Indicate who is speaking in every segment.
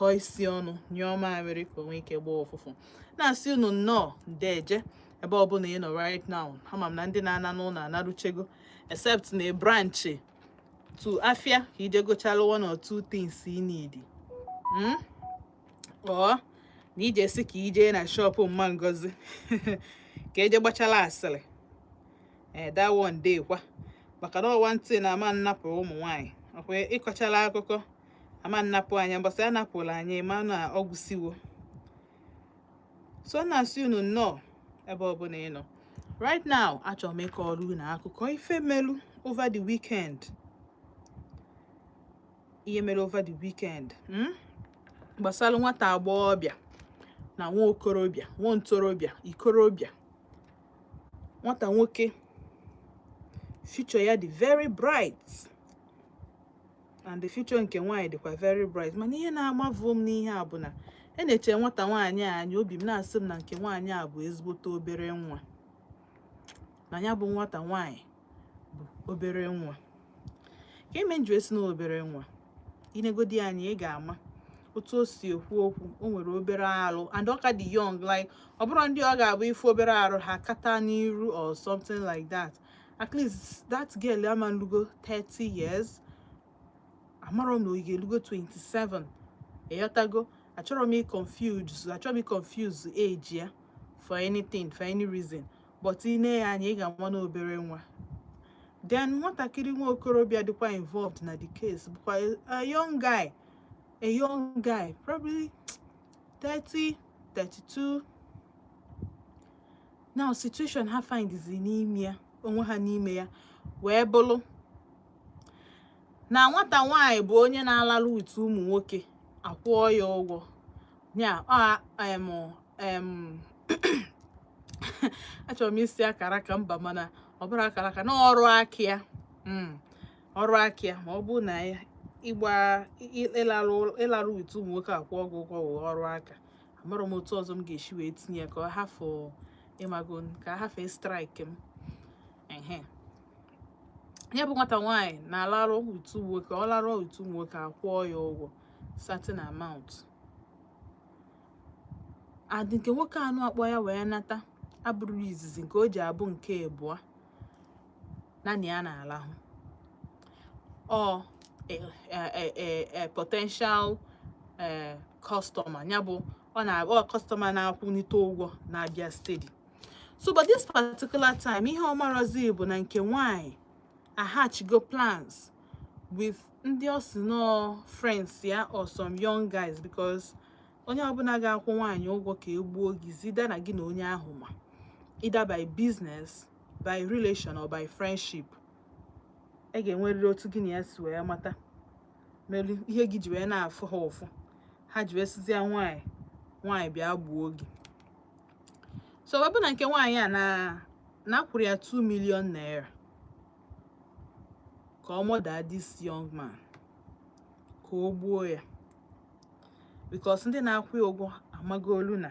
Speaker 1: isi ọnụ nyụọ mamịrị ka onwe ike gbaa ụfụfụ. Na-asị unu nnọọ ndeje ebe ọbụla ị nọ right now. Ama m na ndị na-ana n'ụlọ anaruchego, except na branch to afia ka ije gochala 1 or 2 things ị need. Or na ije si ka ije na shop Mma Ngozi ka eje gbachala asịrị. That one day kwa maka na one thing na ama nnapụ ụmụ nwaanyị akwa ịkọchala akụkọ ama nnapụ anya mbọsị a napụla anyị ma na ọgwụsiwo. So na-asị unu nnọọ ebe ọbụla ị nọ right now. Achọrọ m ịkọrọ unu akụkọ ife melu over the weekend. Ihe mere over the weekend gbasara nwata agbọghọbịa na nwa okorobịa, nwa ntorobịa, ikorobịa. Nwata nwoke future ya dị very bright and the future nke nwaanyị dịkwa very bright. Mana ihe na-amavu m n'ihe a bụ na na-eche nwata nwaanyị anya, obi m na-asị m na nke nwaanyị a bụ ezigbote obere nwa, na ya bụ nwata nwaanyị bụ obere nwa. Ka ime njụ esi na obere nwa, inegodi anyị ị ga-ama otu o si ekwu okwu. O nwere obere arụ and ọ ka dị young, like ọ bụrụ ndị ọ ga-abụ ife obere arụ ha kata n'iru or something like that. At least that girl ama lugo 30 years. Amara m na oyi ga-elugo 27. Eyotago, achọrọ m confuse age ya for anything, for any reason. But ine ya anya ị ga-ama na obere nwa. Then nwatakịrị nwa okorobịa dịkwa involved na the case bụkwa a young guy, probably 30, 32. Now situation ha find is n'ime ya, onwe ha n'ime ya wee bụrụ na nwata nwaanyị bụ onye na-alarụ with ụmụ nwoke akwụọ ya ụgwọ. Ya achọrọ m isi akara ka mba mana ọ bụrụ akara ka na ọrụ aka ya. Ọrụ aka ya ma ọ bụ na ịlarụ with ụmụ nwoke akwụọ ụgwọ ọrụ aka. Amara m otu ọzọ m ga-esi wee tinye ka ọ hafụ ịmago ka hafe strike m. Ya bụ nwata nwaanyị na-alarụ with ụmụ nwoke, ọ larụ with ụmụ nwoke akwụọ ya ụgwọ certain amount. Adị nke nwoke anụ akpọ ya wee nata abụrụ izizi nke o ji abụ nke abụọ naanị ya na-alahụ. Ọ a potential customer, ya bụ ọ customer na-akwụnite ụgwọ na-abịa steady. So but this particular time ihe ọmarazi bụ na nke nwaanyị ahachigo plans with ndị o si no friends ya or some young guys, because onye ọbụla ga-akwụ nwaanyị ụgwọ ka egbuo gị zida na gị na onye ahụ ma either by business, by relation or by friendship. E ga-enwerịrị otu gị na ya si wee mata melu ihe gị ji wee na-afụ ha ụfụ. Ha ji wee sizie nwaanyị bịa gbuo gị. So ọ bụ na nke nwaanyị a na-akwụrụ ya 2 million naira ka ọ mọda this young man ka o gbuo ya, because ndị na-akwụ ụgwọ amagolu na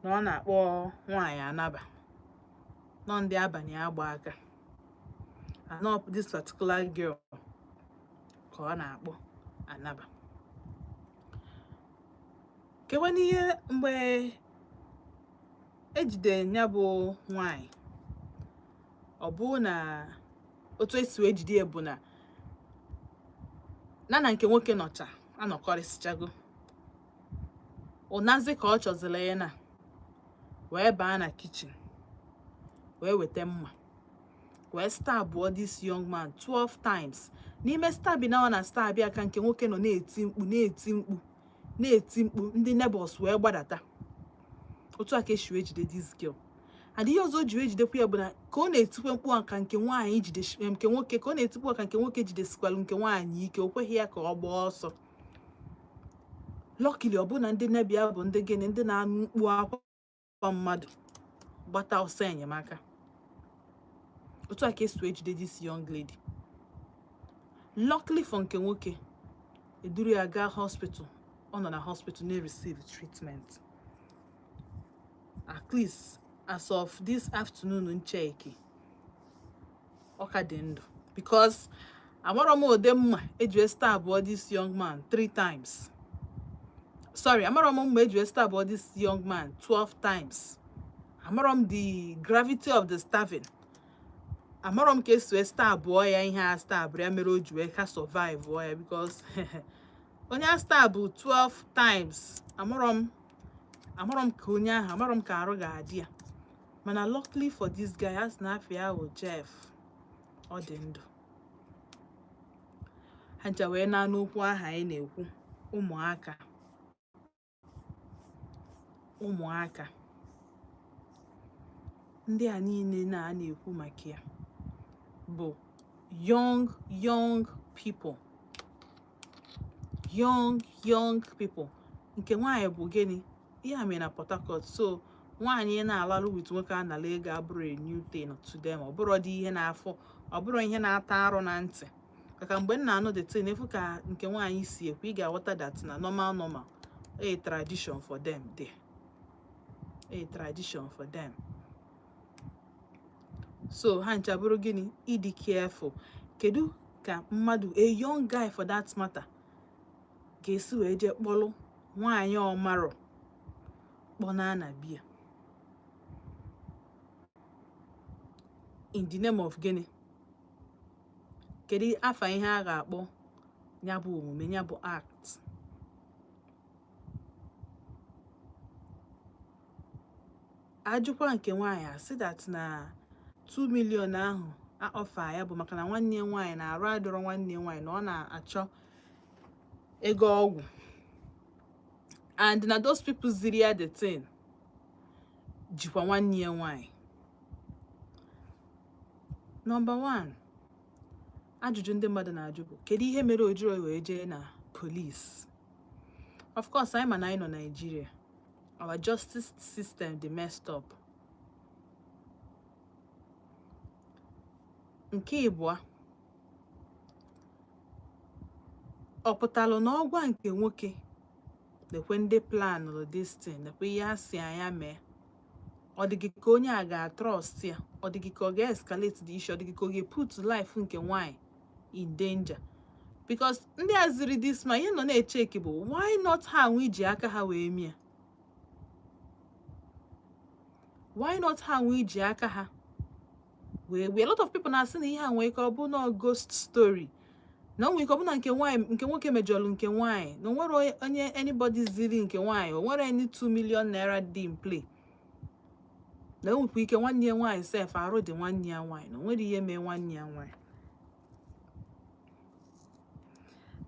Speaker 1: ọ na-akpọ nwaanyị anaba, nọ ndị abalị agba aka, and this particular girl ka ọ na-akpọ anaba. Kewe n'ihe mgbe ejide ya bụ nwaanyị, ọ bụ na otu esi wee jide bụ na nke nwoke nọcha anọkọrịsịchago. Ụnazi ka ọ chọzila ya na wee baa na kitchen wee weta mma wee stab this young man 12 times. N'ime stabi na ọ na stabi aka nke nwoke nọ na-eti mkpu ndị neighbors wee gbadata. Otu aka esi wee jide this girl. And ihe ọzọ ji wee jidekwa ya bụ na ka ọ na-etikwe mkpu aka nke nwaanyị jide nke nwoke, ka ọ na-etikwe aka nke nwoke jidesikwalụ nke nwaanyị ike, o kweghị ya ka ọ gbaa ọsọ. Luckily ọ bụ na ndị nebia bụ ndị gịnị, ndị na-anụ mkpu akwa mmadụ gbata ọsọ enyemaka. Otu aka esi wee jide this young lady. Luckily for nke nwoke, eduru ya gaa hospital. Ọ nọ na hospital na-receive treatment. At least as of this afternoon ncheki ọ ka dị ndụ, because amara m ode mma eji stab this young man 3 times. sorry, amarom mgbe eji stab this young man 12 times. Amarom the gravity of the stabbing. Amarom ka esi stab ya ihe a stab ya mere o ji wee ka survive ya, because onye stab 12 times. Amarom ka onye ahụ, amarom ka arụ ga-adị ya. Mana luckily for this guy, as na afia o Jeff ODENIGBO. Hancha wee na n'okwu aha anyị na-ekwu, ụmụaka ndị a niile na-ekwu maka ya bụ young people, young people. Nke nwaanyị bụ gịnị? Ihe a mere na Port Harcourt. So nwaanyị na-alalụ with nwoke a nala ego abụrụ a new thing to them. Ọ bụrụ dị ihe na-afọ, ọ bụrụ ihe na-ata arụ na ntị. Maka mgbe m na-anụ the thing, efu ka nke nwaanyị si ekwu, ị ga-aghọta that na normal a tradition for them there. A tradition for them. So ha ncha bụrụ gịnị? Ịdị careful. Kedu ka mmadụ, a young guy for that matter, ga-esi wee je kpọlụ nwaanyị ọmarọ kpọna na bia in the name of gịnị? Kedu afa ihe a ga-akpọ ya bụ omume, ya bụ act? Ajụkwa nke nwaanyị asị that na 2 million ahụ a offer ya bụ maka na nwanne nwaanyị na-arụ adịrọ nwanne nwaanyị na ọ na-achọ ego ọgwụ, and na those people ziri ya the thing jikwa nwanne ya nwaanyị. Number 1, ajụjụ ndị mmadụ na-ajụ bụ kedu ihe mere o jiri wee jee na police? Of course, anyị ma na anyị nọ Nigeria. Our justice system dị messed up. Nke ịbụa, ọ pụtalụ na ọgwa nke nwoke nekwe ndị planụlụ this thing, nekwe ihe a si anya mee. Ọ dịghị ka onye a ga-trust ya, ọ dịghị ka ọ ga-escalate the issue, ọ dịghị ka ọ ga-put life nke nwaanyị in danger. Because ndị a ziri this man, ihe nọ na-echeki bụ why not ha nwe iji aka ha wee mie? Why not ha nwe iji aka ha wee? A lot of people na-asị na ihe a nwee ike ọ bụ na ghost story, na onwe ike ọ bụ na nke nwoke mejọlụ nke nwaanyị, na onwere onye anybody ziri nke nwaanyị, onwere any 2 million naira dị in play, na onwekwa ike nwanne ya nwaanyị sef arụ dị nwanne ya nwaanyị, na onwere ihe mee nwanne ya nwaanyị.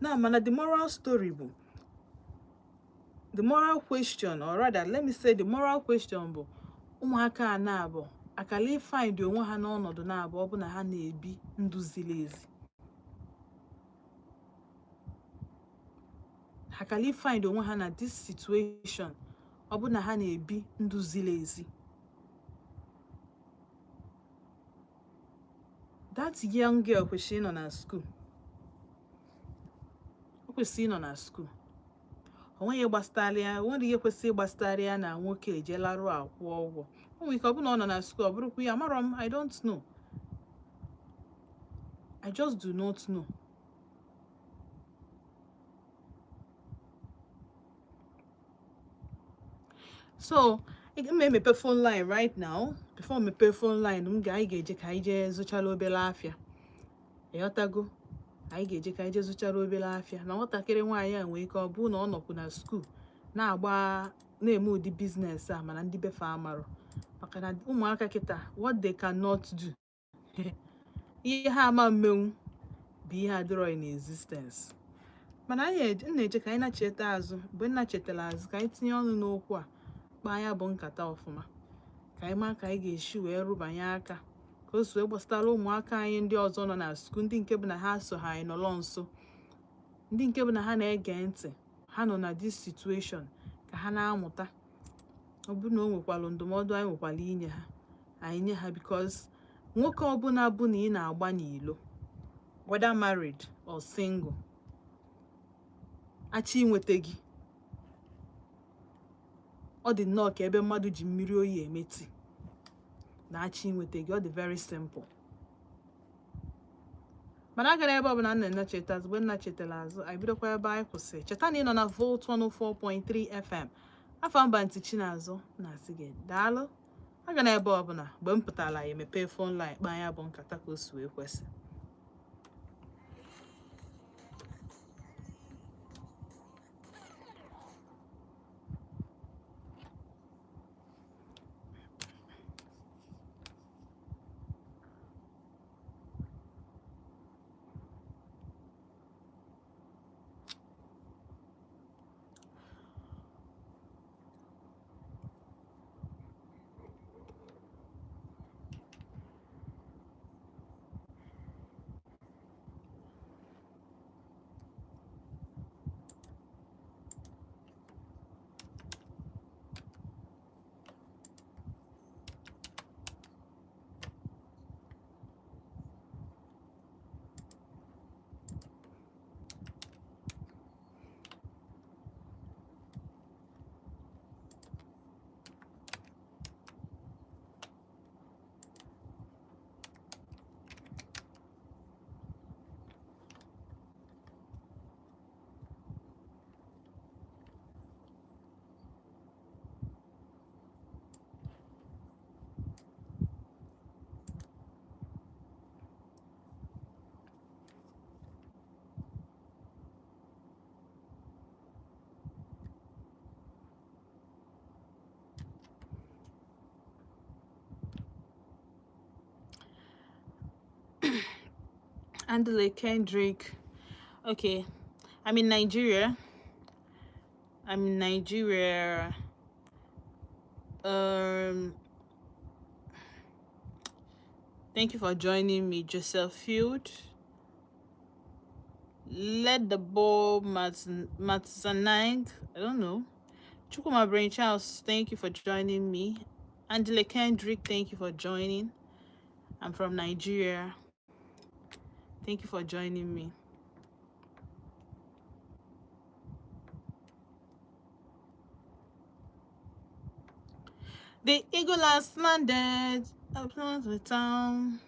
Speaker 1: Na mana the moral story bụ, the moral question, or rather let me say the moral question bụ, ụmụaka a na-abụ akala find onwe ha n'ọnọdụ na-abụ ọ bụ na ha na-ebi ndụ ziri ezi. Akala find onwe ha na this situation ọ bụ na ha na-ebi ndụ ziri ezi. That young girl kwesịrị ịnọ na school. O kwesịrị ịnọ na school. Onweghị gbasara ya, onweghị ihe kwesịrị gbasara ya na nwoke ejelarụ akwụ ụgwọ. O nwere ike ọ bụ na ọ nọ na school, ọ bụrụkwa ya, amarọ m, I don't know. I just do not know. So, I'm going to mepe phone line right now. Before I mepe phone line, I'm going to ka ije zụchara obere afịa. Ịghọtago? Anyị ga-eje ka ije zụchara obere afịa. Na nwatakịrị nwaanyị a nwee ike ọ bụ na ọ nọkwu na school na-agba na-eme ụdị business a, mana ndị befe amarọ. Maka na ụmụaka kịta, what they cannot do. Ihe ha ama mmenwu bụ ihe adịrọ in existence. Mana anyị na-eje ka anyị na-cheta azụ. Mgbe na-chetara azụ ka anyị tinye ọnụ n'okwu a, kpaa ya bụ nkata ọfụma. Ka anyị ma ka anyị ga-eshi wee rụbanye aka. Ka o so gbasara ụmụaka anyị ndị ọzọ nọ na school, ndị nke bụ na ha so ha anyị nọrọ nso. Ndị nke bụ na ha na-ege ntị, ha nọ na this situation, ka ha na-amụta. Ọ bụ na o nwekwalụ ndụmọdụ anyị nwekwala inye ha, anyị nye ha, because nwoke ọbụla bụ na ị na-agba n'ilo, whether married or single, achị inweta gị. Ọ dị nnọọ ka ebe mmadụ ji mmiri oyi emeti na achị inweta gị. Ọ dị very simple. mana aga ebe ọ bụla nna cheta azụ nna chetara azụ anyị bidokwa ebe anyị kwụsị. Cheta na ị nọ na Volt 104.3 FM. Afọ mba ntị Chinazụ na-asị gị daalụ. Aga ebe ọ bụla mgbe m pụtara ya emepee phone line kpa anya bụ nkata ka o si wee kwesị. Andale Kendrick. Okay, I'm in Nigeria. Thank you for joining me, Joseph Field. Let the ball Matsanang. I don't know. Chukuma Brain Charles, thank you for joining me. Angela Kendrick, thank you for joining. I'm from Nigeria. Thank you for joining me. The eagle has landed upon the town.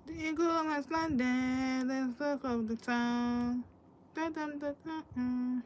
Speaker 1: The eagle has landed, the talk of the town. Da, da, da, da, da.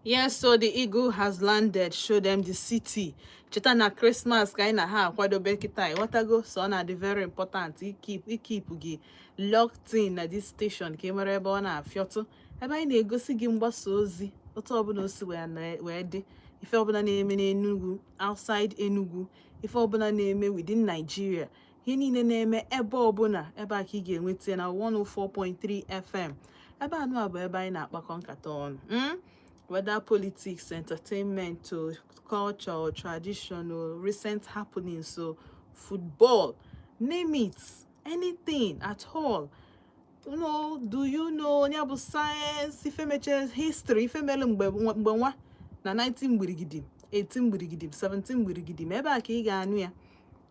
Speaker 1: Yes, so the eagle has landed. Show them the city. Cheta na Christmas kaina ha kwadobe kita. Watago so na the very important. Keep gi locked in at this station. Kemere ebe ọ na-afịọtụ. Ebe anyị na-egosi gị mgbasa ozi. Otu ọbụla osi wee dị. Ife ọbụla na-eme n'Enugu, outside Enugu. Ife ọbụla na-eme within Nigeria. Ihe niile na-eme ebe ọbụla. Ebe a ka ị ga-enweta na 104.3 FM. Ebe anụ a bụ ebe anyị na-akpakọ nkata ọnụ. Whether politics, entertainment, or culture, or tradition, or recent happenings, so football, name it, anything at all. You know, do you know any science, if history, if mgbe na 19 gbirigidim, 18 gbirigidim, 17 gbirigidim, ebe a ka ị ga-anụ ya.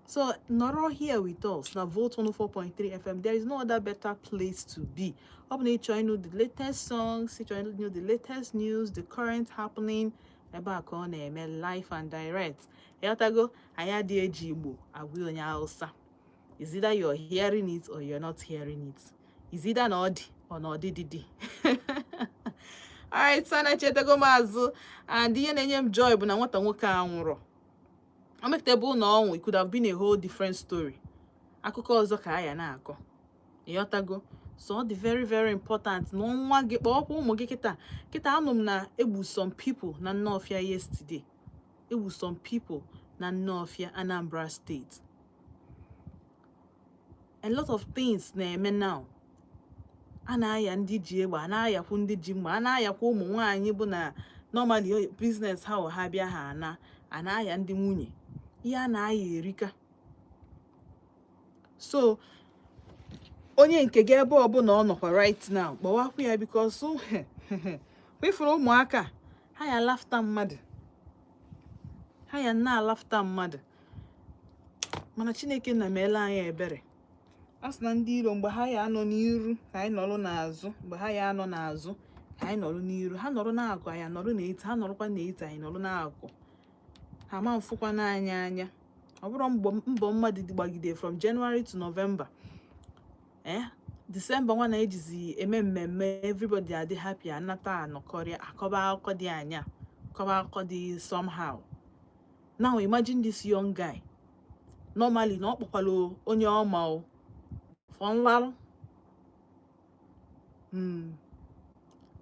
Speaker 1: So, not here with us. Now, Vote 104.3 FM. There is no other better place to be. Up there, trying to know the latest songs, trying to know the latest news, the current happening. About on live and direct. Yatago, Ayadi Igbo, Agwionya Hausa. Is either you're hearing it or you're not hearing it. Is either an odd or not didi. Alright, Sana Chetago Mazu, and the name Joy, but I want to work on. I'm make table no, it could have been a whole different story. Akụkọ ọzọ ka aya na-akọ. Ịghọtago? So ọ dị very very important. No nwa gị kpọọkwa ụmụ gị kịta. Kịta anụ m na egbu some people na Nnọfịa yesterday. Egbu some people na Nnọfịa, Anambra State. A lot of things na-eme now. A na-aya ndị ji egbe, a na-ayakwu ndị ji mma, a na-ayakwa ụmụ nwaanyị bụ na normally business ha ha bịa ha a na-aya ndị nwunye. Ihe a na-aya erika. So onye nke gị ebe ọbụla ọ nọkwa right now gbawakwa ya because wefuru ụmụaka ha ya lafta mmadụ, ha ya na-alafta mmadụ, mana Chineke na meela anyị ebere. Asị na ndị iro mgbe ha ya anọ n'iru ka anyị nọrọ n'azụ, mgbe ha ya anọ n'azụ ka anyị nọrọ n'iru, ha nọrọ n'akụ anyị nọrọ n'eti, ha nọrọkwa n'eti anyị nọrọ n'akụ. Ha ma mfụkwa n'anya anya. Ọ bụrụ mbọ mmadụ gbagide from January to November. December nwa na-ejizi eme mmemme, everybody adị happy, anata anọkọrịa, akọba akọ dị anya, akọba akọ dị somehow. Now imagine this young guy. Normally na ọ kpọkwala onye ọma o. Fọnlalụ.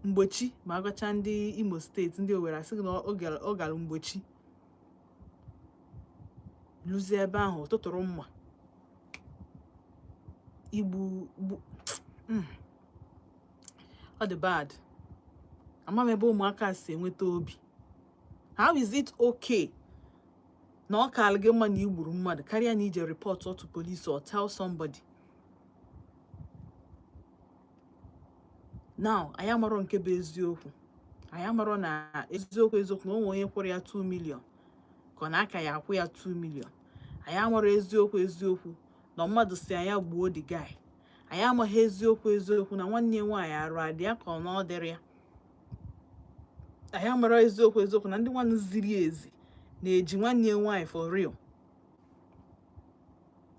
Speaker 1: Mgbochi ma agacha ndị Imo State, ndị Owerri asị na ọ gara mgbochi. Luzie ebe ahụ tụtụrụ mma. Igbu ọ dị bad. Ama m ebe ụmụaka si enweta obi. How is it okay na ọ kaala gị mma na igburu mmadụ karịa na ije report to police or tell somebody? Now, anyị amarọ nke bụ eziokwu. Anyị amarọ na eziokwu na onwe onye kwụrụ ya 2 million ka ọ na-aka ya akwụ ya 2 million. Anyị amarọ eziokwu na mmadụ si anya gbuo the guy. Anyị amaghị eziokwu na nwanne nwaanyị arụ adị ya ka ọ na ọ dịrị ya. Anyị amarọ eziokwu na ndị nwanne ziri ezi na-eji nwanne nwaanyị for real.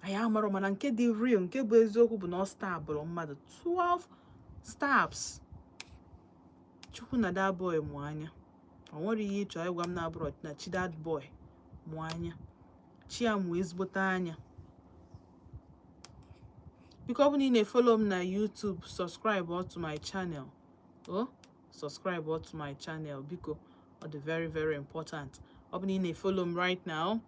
Speaker 1: Anyị amarọ mana nke dị real, nke bụ eziokwu bụ na ọ stabụrụ mmadụ 12 stabs. Chukwu na that boy mụ anya. Ọ nwere ihe ịchọ ịgwa m na-abụrụ na chi that boy mụ anya. Chi ya mụ ezigbote anya. Biko ọ bụ na ị na-follow m na YouTube, subscribe to my channel. Subscribe to my channel biko. Ọ dị very very important. Ọ bụ na ị na-follow m right now,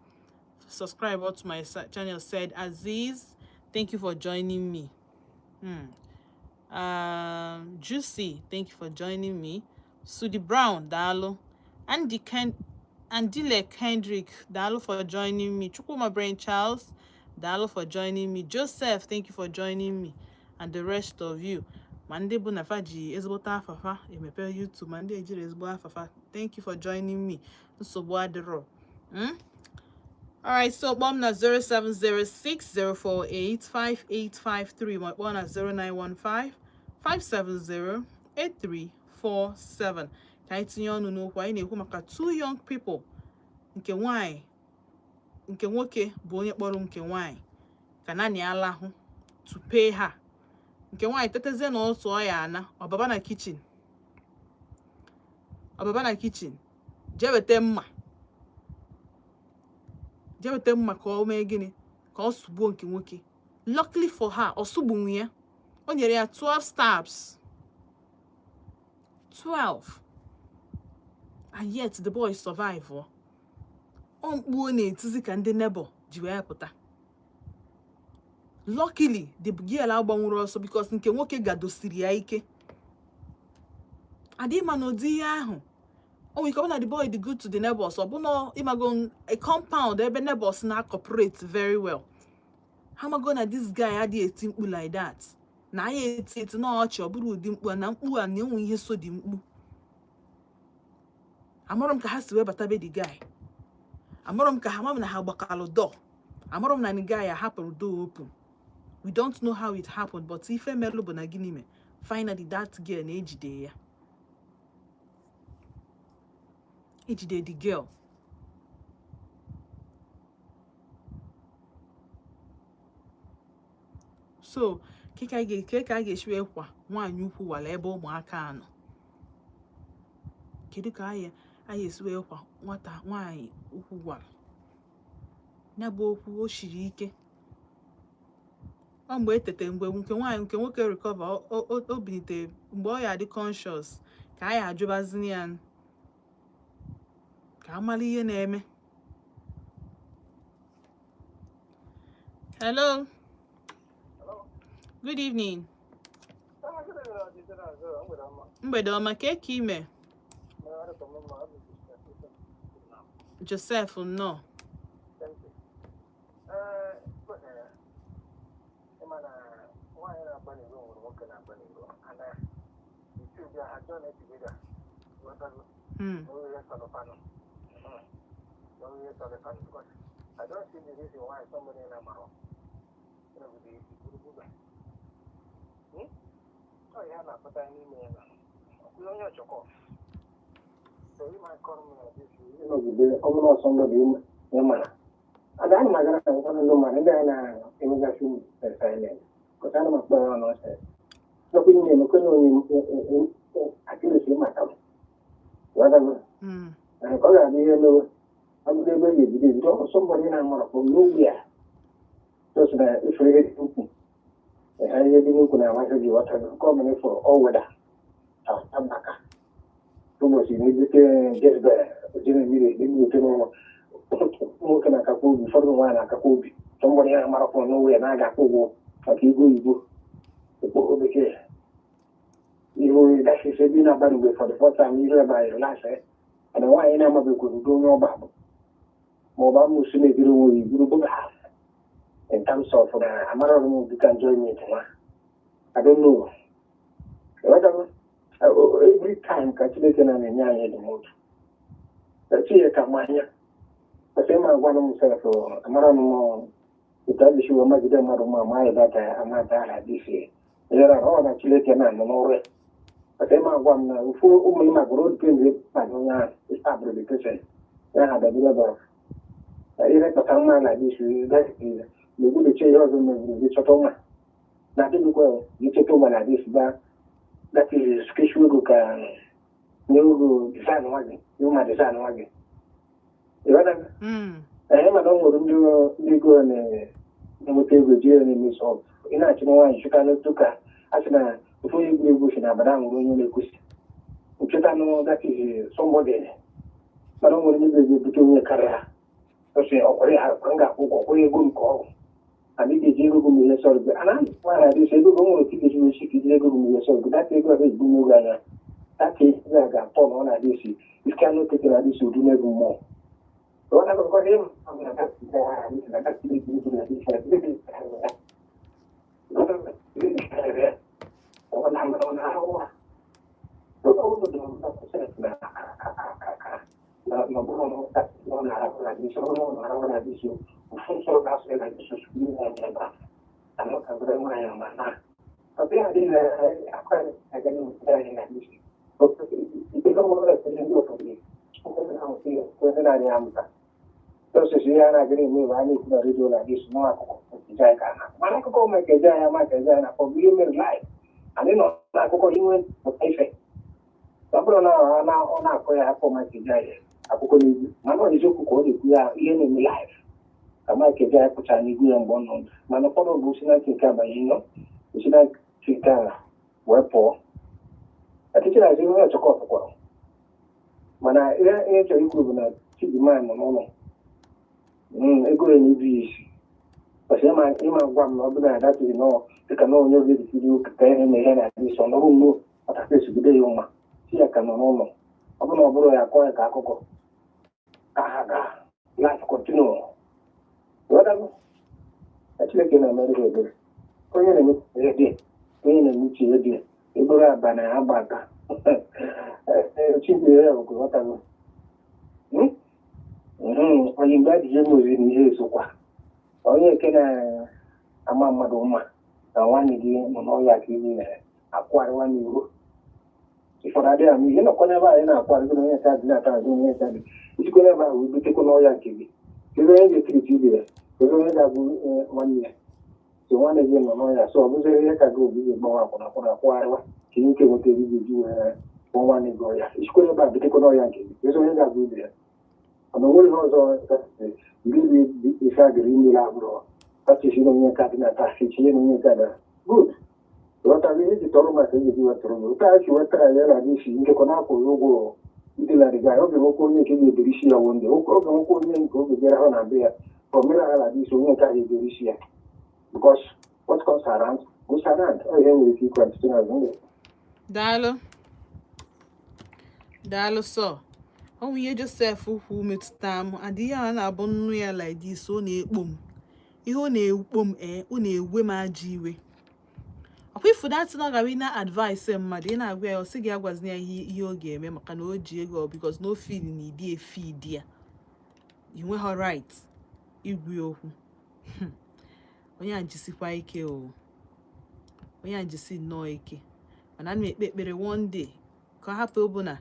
Speaker 1: subscribe to my channel. Said Aziz, thank you for joining me. Juicy, thank you for joining me. Sudi Brown, dalo. Andile Kendrick, dalo for joining me. Chukuma Brain Charles, dalo for joining me. Joseph, thank you for joining me. And the rest of you. Mande bu na faji ezbota afafa emepe YouTube. Mande ejire ezbo afafa. Thank you for joining me. Nsogbu adiro. Alright, so bomb na 0706-048-5853. My one na 0915-570-8347. Ka itinye ọnụ n'okwu anyị na-ekwu maka 2 young people. Nke nwanyị, nke nwoke bụ onye kpọrọ nke nwanyị ka naanị alahụ to pay her. Nke nwanyị teteze na otu ọ ya ana, ọ baba na kitchen. ọbaba na kitchen jee weta mma ka o mee gịnị ka ọ sụgbuo nke nwoke. Luckily for her, ọ sụgbunwu ya. O nyere ya 12 stabs. 12. And yet the boy survived. Ọ mkpuo na-etizi ka ndị neighbor ji wee pụta. Luckily, the girl agbanwuru ọsọ because nke nwoke gadosiri ya ike. Adị ma n'ụdị ihe ahụ. Oh, we come na the boy dị good to the neighbors. Ọ bụ na ịmago a compound ebe neighbors na cooperate very well. Ha mago na this guy adị eti mkpu like that. Na ya eti na ọchị ọ bụrụ ụdị mkpu na mkpu a na-enwe ihe so dị mkpu. Amụrụ m ka ha si wee bata be the guy. Amụrụ m ka ha ma na ha gbakalụ door. Amụrụ m na the guy hapụrụ door open. We don't know how it happened, but ife melụ bụ na gịnị me. Finally, that girl na-ejide ya. Ejide the girl. So, ka a ga-esi wee kwa nwaanyị ukwu wala ebe ụmụaka anọ. Kedu ka anyị esi wee kwa nwata nwaanyị ukwu wala? Ya bụ okwu o shiri ike. Ọ mgbe etete mgbe nke nwoke recover o binite mgbe ọ ya dị conscious ka anyị ajụbazini ya ka amala ihe na-eme. Hello. Good evening. Mgbede ọma ka ime? Joseph no.
Speaker 2: I don't see the reason why somebody in Amaro would be good. Oh, yeah, but I need me. We don't have to call. So you might call me like this. You know, somebody in Yamana. And I'm not going to know money, then immigration silent. Because I'm not going on outside. So we need to actually see my house. Whatever. And I call it, you know. I'm going to be somebody in Amara from nowhere. Just that if we get to I didn't want to be what I'm coming for all weather. I'm back. Too much in it, get there. Didn't need to know what can I go before the one I could be. Somebody in Amara from nowhere and I got to go. Like you go. The book will be here. You that is a dinner bundle for the first time you hear by last year. And why in Amara could do no Bible. Mobile Muslim group in terms of the Amara, you can join me tomorrow. I don't know. Every time calculating an enya in the mood. That's here, Kamania. The same as one of myself, Amara, the time she will make them out of my that I'm not that this year. There are all actually can and no. The same as one who may not grow to Panonia is fabrication. I had a deliver. I like this, that is the good change of the Chotoma. Nothing well, you take over like this, but that is schedule you design wagon, you might design wagon. You know, I am a long go and table journey miss of. In a you cannot took a as before you go bush in Abadan when you make question. You know that is somebody. But don't want to be between your career. So say, oh, I have a good call. I need to go to the solve. And I'm why I say, go to the music, you go to the solve. That is what is doing. That is where I got on this. You cannot take this, you do never more. What I got him, I'm going to Entonces, si ya agree me va a ir a radio like this, no a Jaika. Manako make a Jaya, for being in life. And then I go in with the patient. But bụrụ na ọ na-akọ ya afọ ma keja ya akụkọ n'ihu mana ọ eziokwu ka ọ na-ekwu ya ihe na-eme live ka ma keja ya pụchara n'ihu ya mgbe ọ nọ ndụ mana ụfọdụ bụ si na nke abanye nọ si na nke a wee pụọ echiche na-azụ ihe ọchọkọ ọtụkwara mana ihe chọrọ ikwu bụ na Chidimma nọ n'ụlọ ego ya na ibu ya isi parce ịma gwa m na ọ bụrụ na adatịghị nọ dịka na onye oge dịsiri ụka ka ihe na ihe na-adị sọ n'ọrụ mgbe ọtakwa esogide ya ụma si ya ka nọ n'ụlọ ọ bụrụ na ọ bụrụ ya kọọ ya ka akụkọ ka ha ga life continue Chineke na-emere ebere onye na-emeche dị onye na-emeche ihe dị ebere aba na agbata Chineke ya bụ ghọtago onye mgbe adịghị emozi na ihe esokwa onye eke na-ama mmadụ mma na nwanne gị nọ n'ọya ka ihe na-akwara nwanne iro ụfọdụ adịghị ama ihe nọkwa n'ebe anyị na-akwara gị na onye ka dị na-ata azụ onye ka dị ijikwa n'ebe ahụ butekwa n'ọya nke gị ebe onye ga-ekiriti ibe ya ebe onye ga-abụ nwanne ya so nwanne gị nọ n'ọya so ọ bụziri ihe ka gị obi gị gbanwe akwụna akwụgharịwa ka ihe nke nweta ego ji wee kpọọ nwanne gị ọya ijikwa n'ebe a butekwa n'ọya nke gị ebe onye ga-abụ ibe ya mana onwere ihe ọzọ ndị ife agịrị imere abụrụ kachisi na onye ka dị na tafi tinye na onye ka da good ghọtara ihe ji tọrọ maka ihe ji wetara gị ụta chi wetara ya na adị isi nkekọ na-akwụghị ụgwọ idelarịga ya oge nwoke onye nke ga-edere isi ya wonde oge nwoke onye nke oge bịara ha na be ya ka o mere ha na adị isi onye nke a ga-edere isi ya because what comes around goes around ọ ihe nwere ike ikwe ntụtụ na azụ
Speaker 1: daalụ sọ ọ bụ ihe Josef kwu metụta m adịghị a na-abụ nnu ya like this ọ na-ekpo m ihe ọ na-ekpo m ọ na-ewe m ajọ iwe ọkwa ifu datị na ọ gara na advice mmadụ ị na-agwa ya ọ sị gị agwazina ya ihe ọ ga-eme maka na o ji ego because no feed na idi efeed ya i nweghị right igwe okwu onye a jisikwa ike onye a jisi nnọọ ike mana ana m ekpe ekpere one day ka ọ hapụ bụ na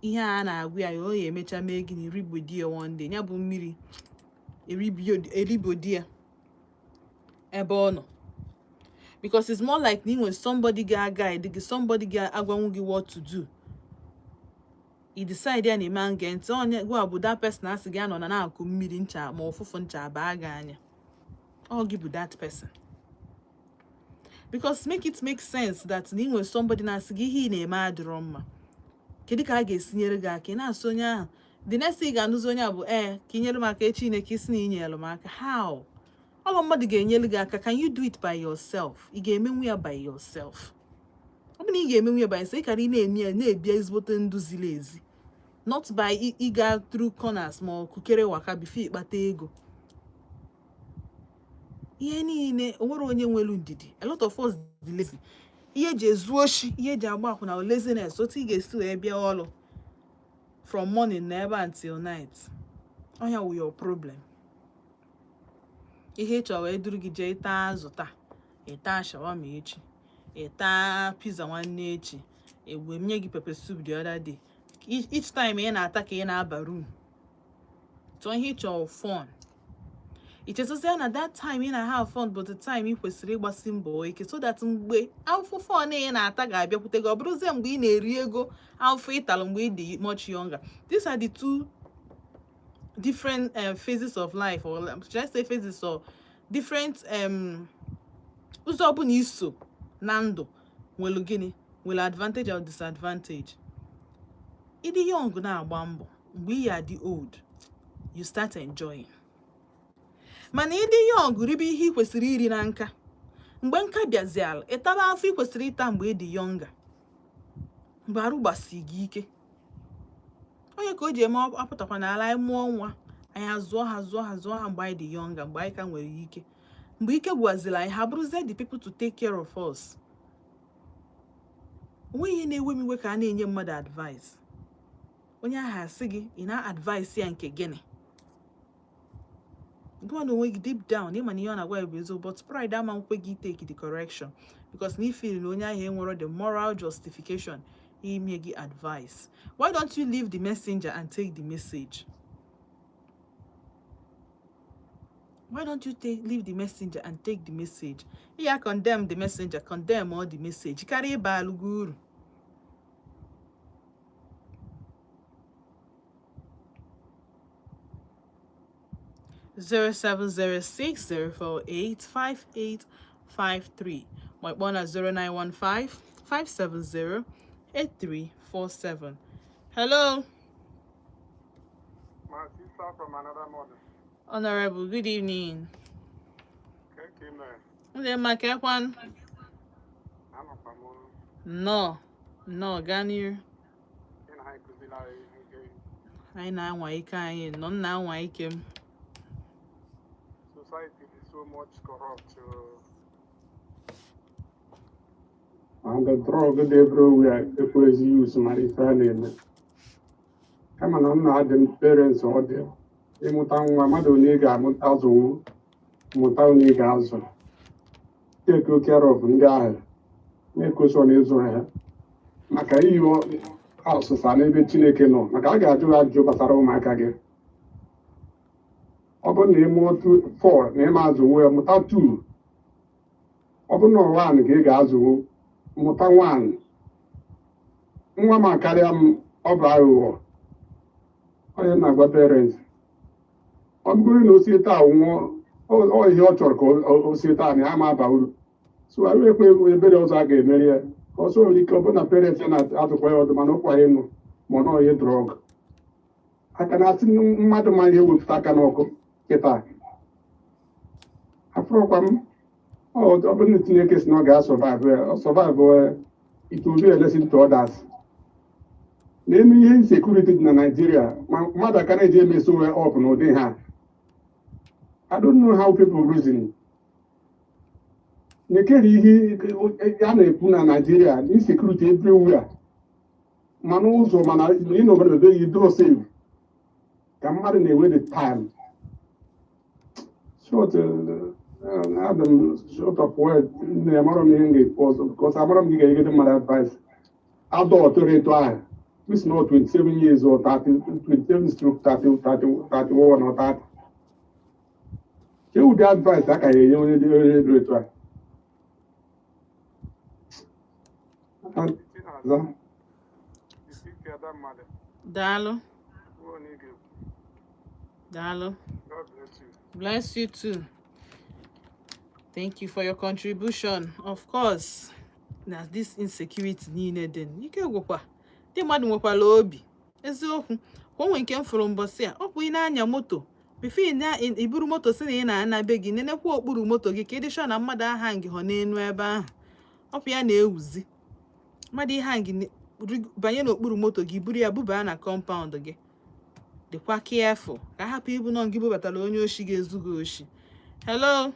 Speaker 1: ihe a na-agwa ya o ya emecha mee gị na eribodi ya one day ya bụ mmiri eribodi ya ebe ọ nọ because it's more like when somebody ga-guide gị somebody ga-agwanwu gị what to do i decide ya na ime nge ntị onye gwa bụ that person asị gị anọ na akụ mmiri ncha ma ọfụfụ ncha baa gị anya ọ gị bụ that person because make it make sense that na somebody na-asị gị ihe ị na-eme adịrọ mma kedu ka a ga-esinyere gị aka ị na-asụ onye ahụ the next thing ga-anụzi onye a bụ ka inyere m aka echi na ka isi na inyere m aka how ọlụ mmadụ ga-enyere gị aka can you do it by yourself ị ga-emenwu ya by yourself ọ bụ na ị ga-emenwu ya by yourself ị kara ị na-eme ya na-ebia ezigbote ndụ ziri ezi not by ịga through corners ma ọ kukere waka bifo ịkpata ego ihe niile onwere onye nwere ndidi a lot of us dị lazy ihe eji ezu oshi ihe eji agba akwụna laziness otu ị ga-esi wee bịa ọrụ from morning na ebe until night onya wụ your problem ihe ịchọ wee duru gị jee taa azụ taa ịta shawama echi ịta pizza nwanne echi egbe nye gị pepper soup the other day each time ị na-ata ka ị na-aba room tụọ ihe ịchọ fun ichezozie na that time ị na-have fun but the time ị kwesịrị ịgbasi mbọ ike so that mgbe afọ fun ị na-ata ga-abịakwute gị ọ bụrụzie mgbe ị na-eri ego afọ ịtalụ mgbe ị dị much younger. These are the two different phases of life, or should I say phases, or different ụzọ ọbụla iso na ndụ nwere gịnị nwere advantage or disadvantage. Ịdị young na-agba mbọ mgbe ị ya dị old you start enjoying. Mana ịdị young ribe ihe ị kwesịrị iri na nka mgbe nka bịaziala ịtaba afọ ị kwesịrị ịta mgbe ị dị younger mgbe arụ gbasi gị ike. Onye ka o ji eme apụtakwa n'ala anyị mụọ nwa anyị azụọ ha mgbe anyị dị younger mgbe anyị ka nwere ike mgbe ike gwaziri anyị ha bụrụzie the people to take care of us. Onwe ihe na-ewe m iwe ka a na-enye mmadụ advice onye ahụ asị gị ị na-advice ya nke gịnị gụọ na onwe gị deep down ịma na ihe ọ na-agwa bụ eziokwu but pride ama nkwe gị take the correction because na ifeel na onye ahụ enwere the moral justification ime gị advice. Why don't you leave the messenger and take the message? Why don't you leave the messenger and take the message? Yeah, condemn the messenger, condemn all the message. Carry baluguru. 0706 048 5853. My phone at 0915 570 8347. Hello.
Speaker 3: My sister from another mother.
Speaker 1: Honorable, good evening.
Speaker 3: Thank you, man.
Speaker 1: I'm
Speaker 3: I'm a family.
Speaker 1: No, Ganir.
Speaker 3: In high school,
Speaker 1: I na anwa ike anyị nọ nna anwa ike m.
Speaker 3: society is so much corrupt.
Speaker 4: And the drug everywhere, if we use my family. Come on, I'm not the parents or there. Imutan Mamadoniga, Mutazu, Mutanigazo. Take good care of Ndia. Make us on Israel. Macaio houses are never Chinekeno. Macaga to have Jobasaro Macage. Open name 1, 2, 4, name as well, Mutatu. Open no one, Gigazu. Mụta nwaanyị nwa m akarịa m ọ bụ aghụghọ onye na-agwa parents ọ bụrụ na o sie taa nwụọ ihe ọ chọrọ ka o sie taa na ya ma aba uru so a ekwe ebere ọzọ a ga-emeri ya ka ọsọ nwere ike ọ bụ na parents ya na-atụkwa ya ọdụ mana ọ kwaghị ịnụ ma ọ nọ ihe drọg aka na-asị mmadụ ma ihe wepụta aka n'ọkụ kịta afọrọkwa m ọ bụrụ na Chineke si na ọ ga-survive it will be a lesson to others. Na-eme ihe insecurity dị na Nigeria ma mmadụ aka na-eji emeso up n'ụdị ha. I don't know how people reason. Nekere ihe a na-ekwu na Nigeria insecurity everywhere mana ụzọ mana ịnọgide ebe you draw save ka mmadụ na-ewe the time short short of word amara m ihe ga-ekwu because amara m gị ga-egede mmadụ advice adult rate ahụ this not 27 years or 30 27 stroke 30 31 or 30 ụdị advice aka ya enye onye dị rate ahụ
Speaker 1: Dalo. Dalo.
Speaker 3: God bless you.
Speaker 1: Bless you too. Thank you for your contribution. Of course, na this insecurity niile dị ike gwụkwa ndị mmadụ nwekwara obi eziokwu ka o nwee nke m fụrụ mbọsị a ọ bụ ị na-anya moto bifo iburu moto si na ị na-ana be gị nenekwa okpuru moto gị ka ịdị shọ na mmadụ aha ngị họ n'elu ebe ahụ ọ bụ ya na-ewuzi mmadụ ihe ngị banye n'okpuru moto gị buru ya bubaa na kọmpaụnd gị dịkwa careful ka hapụ ibu nọ gị bubatara onye oshi ga-ezu gị oshi. Hello.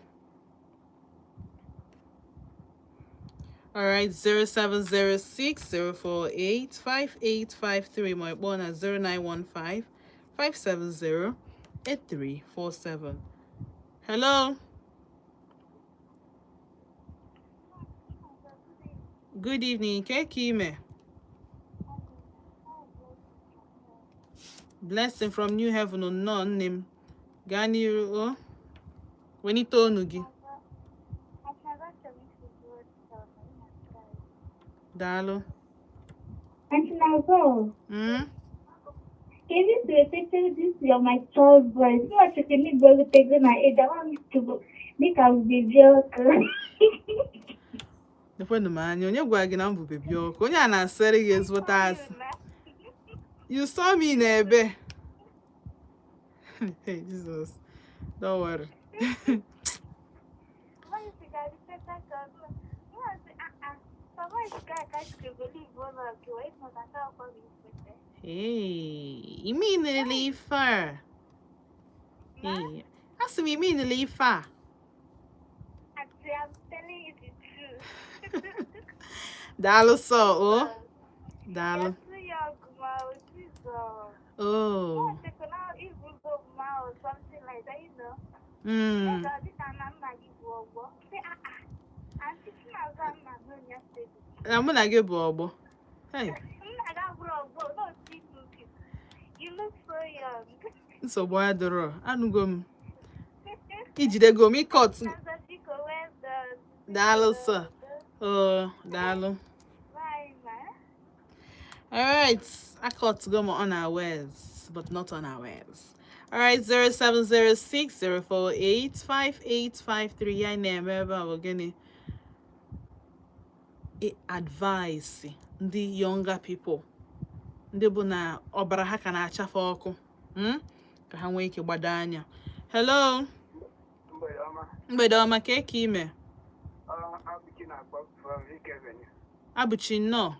Speaker 1: All right, 0706 048 5853. My phone at 0915 570 8347. Hello. Good evening, Kekime. Blessing from New Heaven on none name. Gani Wenito Nugi. Dalo.
Speaker 5: Can you say this you're my child voice? You are taking me go to take my age. I want to make a video.
Speaker 1: The friend of mine, you're going to be your Konya serious what us. You saw me in a bed. Hey, Jesus. Don't worry. Hey, you mean the leaf far? Hey, ask me, mean the leaf far?
Speaker 5: I'm telling you the truth.
Speaker 1: Dalo so, oh, Dalo. Oh.
Speaker 5: Something like that, you know.
Speaker 1: I'm gonna give Bobo. Hey.
Speaker 5: You look so young.
Speaker 1: So why the row? I don't go. Ijide go me cut. Dalo sir. Oh, Dalo. All right. I cut go unawares, but not unawares. All right, 0706-048-5853. I name we're gonna advise the younger people. Ndị bụ na ọbara ha ka na-achafe ọkụ ka ha nwee ike gbado anya. Hello. Mgbede ọma ka eke ime. Abụchi nnọọ.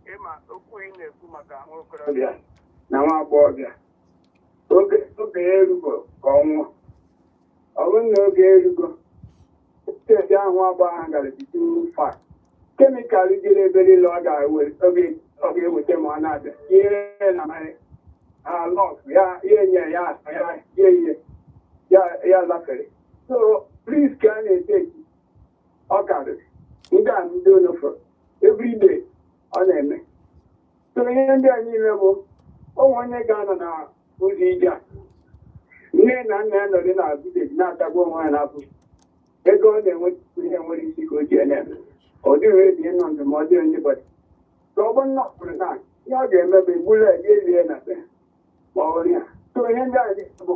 Speaker 2: Ịma okwu ị na-ekwu maka nwa okorobịa na nwa agbọghọbịa oge erugo ka ọnwụ ọ bụrụ na oge erugo steeti ahụ agbọghọ ha gara bido fa kemikal jiri ebe niile ọ ga-eweta ma ọ na-abịa ihe na lọs ya nye ya lafere so risk a na-eteki ọ karịrị ndị a ndị onofọ everyday ọ na-eme so ihe ndị a niile bụ onwe onye ga-anọ na ụzọ ije a nne na nna ya nọrị na vileji na-atagbu onwe ya n'afọ ego ọ na-enweta ihe nwere isi ka o ji eme ọ dịghị ebi ịnọ ndụmọdụ onye ka ọ bụ nna kwuru na ihe ọ ga-eme bụ igburu elie na be ma ọ ya so ihe ndị a bụ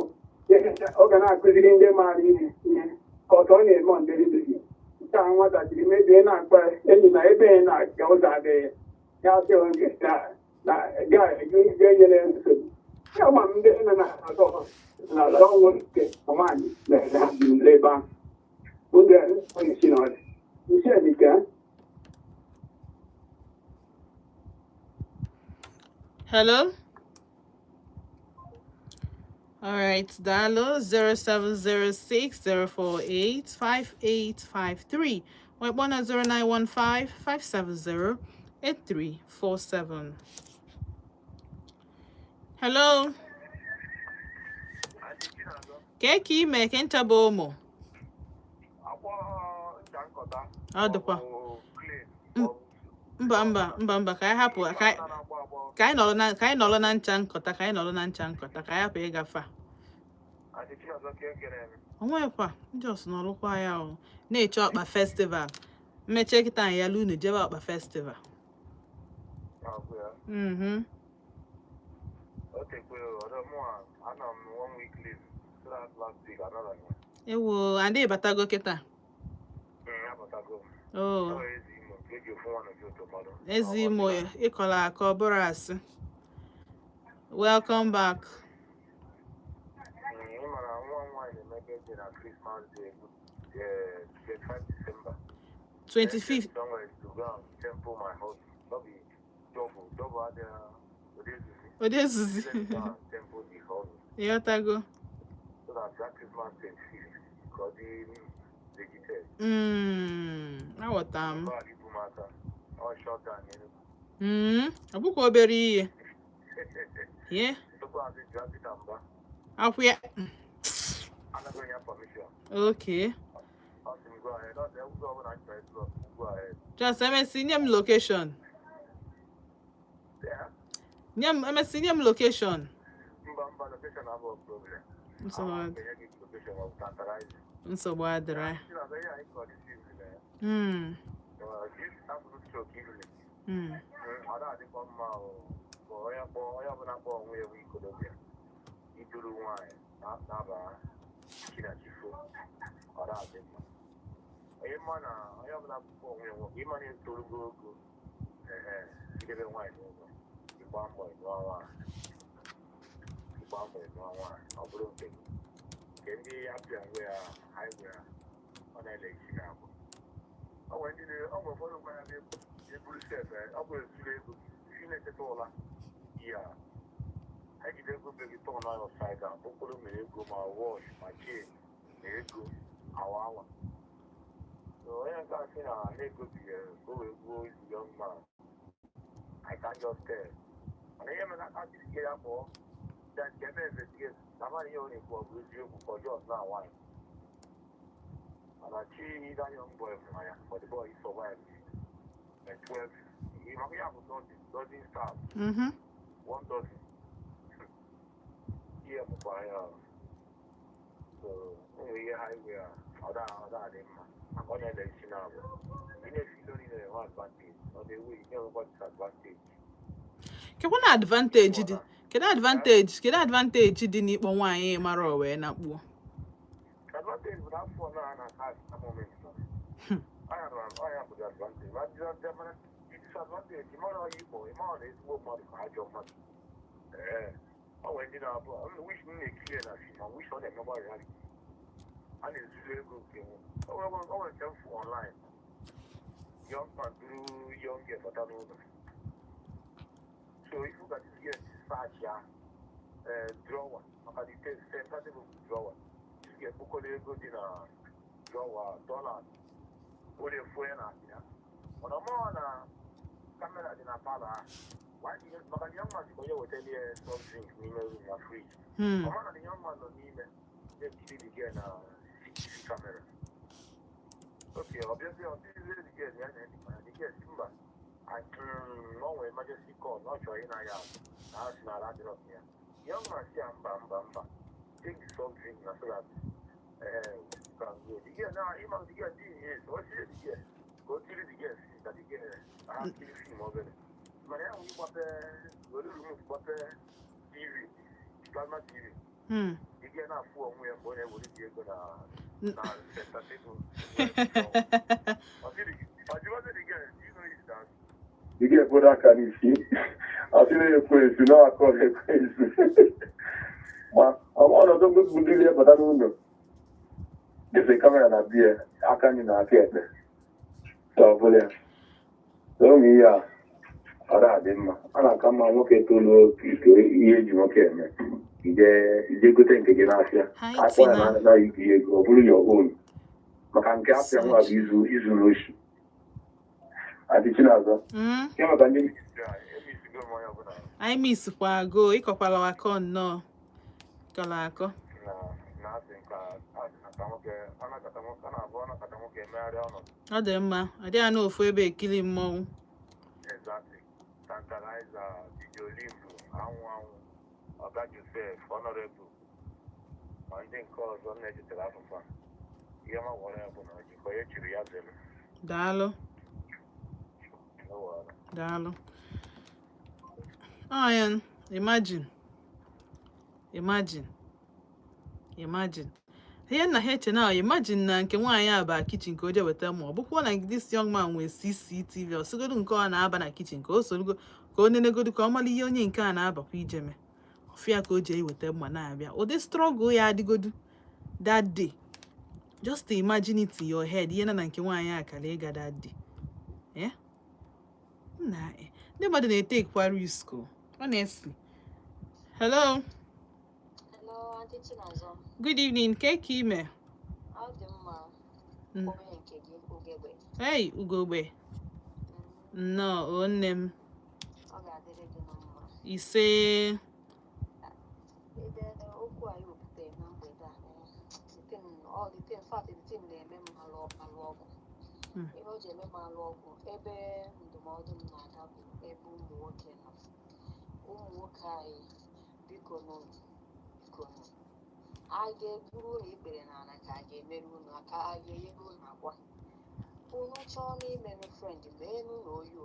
Speaker 2: ọ ga na-akụziri ndị maara ihe ka ọtọ ọ na-eme ọndịrịdịghị nke a nwatakịrị mebie na-akpa enyi na ebe ya na-aga ụzọ adịghị ya sị oge ga-enyere nsogbu ya ma ndị nọ na-azọ n'ala ọnwụ nke nwaanyị na-ere ha bi ebe ahụ oge onye si n'ọdị isi edike.
Speaker 1: Hello. All right, dial 0706-048-5853. Wait, 0915-570-8347. Hello. Keki me kenta bomo. Adokwa. Mba ka hapụ ka anyị nọrọ na ncha nkọta ka anyị hapụ ịgafe onwekwa njọs nọrụkwa ya o na-eche ọkpa festival mmeche kịta anyị ya lunu jebe ọkpa festival ewo adị batago kịta oh Ezimo ịkọla akọ bụrụ asị. Welcome back. 25th. Odezuzi. Ịghọtago. Aghọta m. Ọ bụkwa obere ihe. Yeah. Akwụya. Okay. Just nye m location. Nye m location. Nsogbu adịrị.
Speaker 2: I can't just tell. And I am not scared for that. Somebody only for you for just now. Why? And I see that young boy but the boy survived. At 12, he might have dozen stars. 1 dozen. Here, so we are highway. Other than I'm going to let you know. If you don't need advantage, or the way you never got advantage.
Speaker 1: Ke wana advantage Kedu advantage dị n'ịkpọ nwaanyị mara o wee nakpuo?
Speaker 2: Advantage bụ afọ na has a moment. I have the advantage. But the disadvantage, you know, is more for our job. I went in our wish me clear that I wish on them nobody had it. And it's very good. I want to jump online. Young man do young get for that. So if you got to get such a drawer, I can take sensible drawer. You get book on good in a drawer, dollar. Only a friend, on a more camera in a parlor. Why do you look at young man? You will tell you something in your fridge. One of the young man on email, they see again camera. Okay, obviously, on this is again, they get Simba. I no emergency call, not sure in I am. That's not that up here. Young man, see, I'm bam. Take the soft drink, so that. Yeah, now, even the girl is what's it? Yes, go to the guest that you get. I have to see more than but now we got the room for the TV, plasma TV. You get enough for me and boy, would you go now? Set that table. You get what I can see. I'll tell you a place, you know, I call it crazy. But I want to go to the but I don't know. If they come and appear, I can't even appear. So, so me, I didn't. I come and look at to you okay. You go think again, I want now you go through your own. But I'm captain of his I teach you now.
Speaker 1: I miss Kwago, Ikopalawako, no. Kalako. Ọ dị mma, adị ya n'ofu ebe ekili mmọnwụ.
Speaker 2: Exactly. Tantalizer, video limbu, anwụ, Oga Joseph, honorable. Ndị nke ọzọ na-ejitere afụfa. Ihe ma gwara ya bụ na jikọ ya chiri ya zere.
Speaker 1: Daalụ. Daalụ. Ayan, imagine. Here na heche now, imagine na nke nwaanyị aba kitchen ka o je weta ma ọ bụkwa na this young man nwee CCTV o sigodu nke ọ na-aba na kitchen ka o solugo ka o nenegodu ka ọ mara ihe onye nke a na-abakwa ijeme ọfịa ka o je iweta mma na-abịa ụdị struggle ya adịgodu that day. Just imagine it in your head ihe na nke nwaanyị akara ịga that day. Ndị mmadụ na-etake kwa risk honestly. Hello.
Speaker 6: Auntie Chinazo.
Speaker 1: Good evening, Kekime.
Speaker 6: How do you
Speaker 1: Hey, Ugogbe. No, onem. You say.
Speaker 6: I get through the banana, I get Meluna, I get friend, you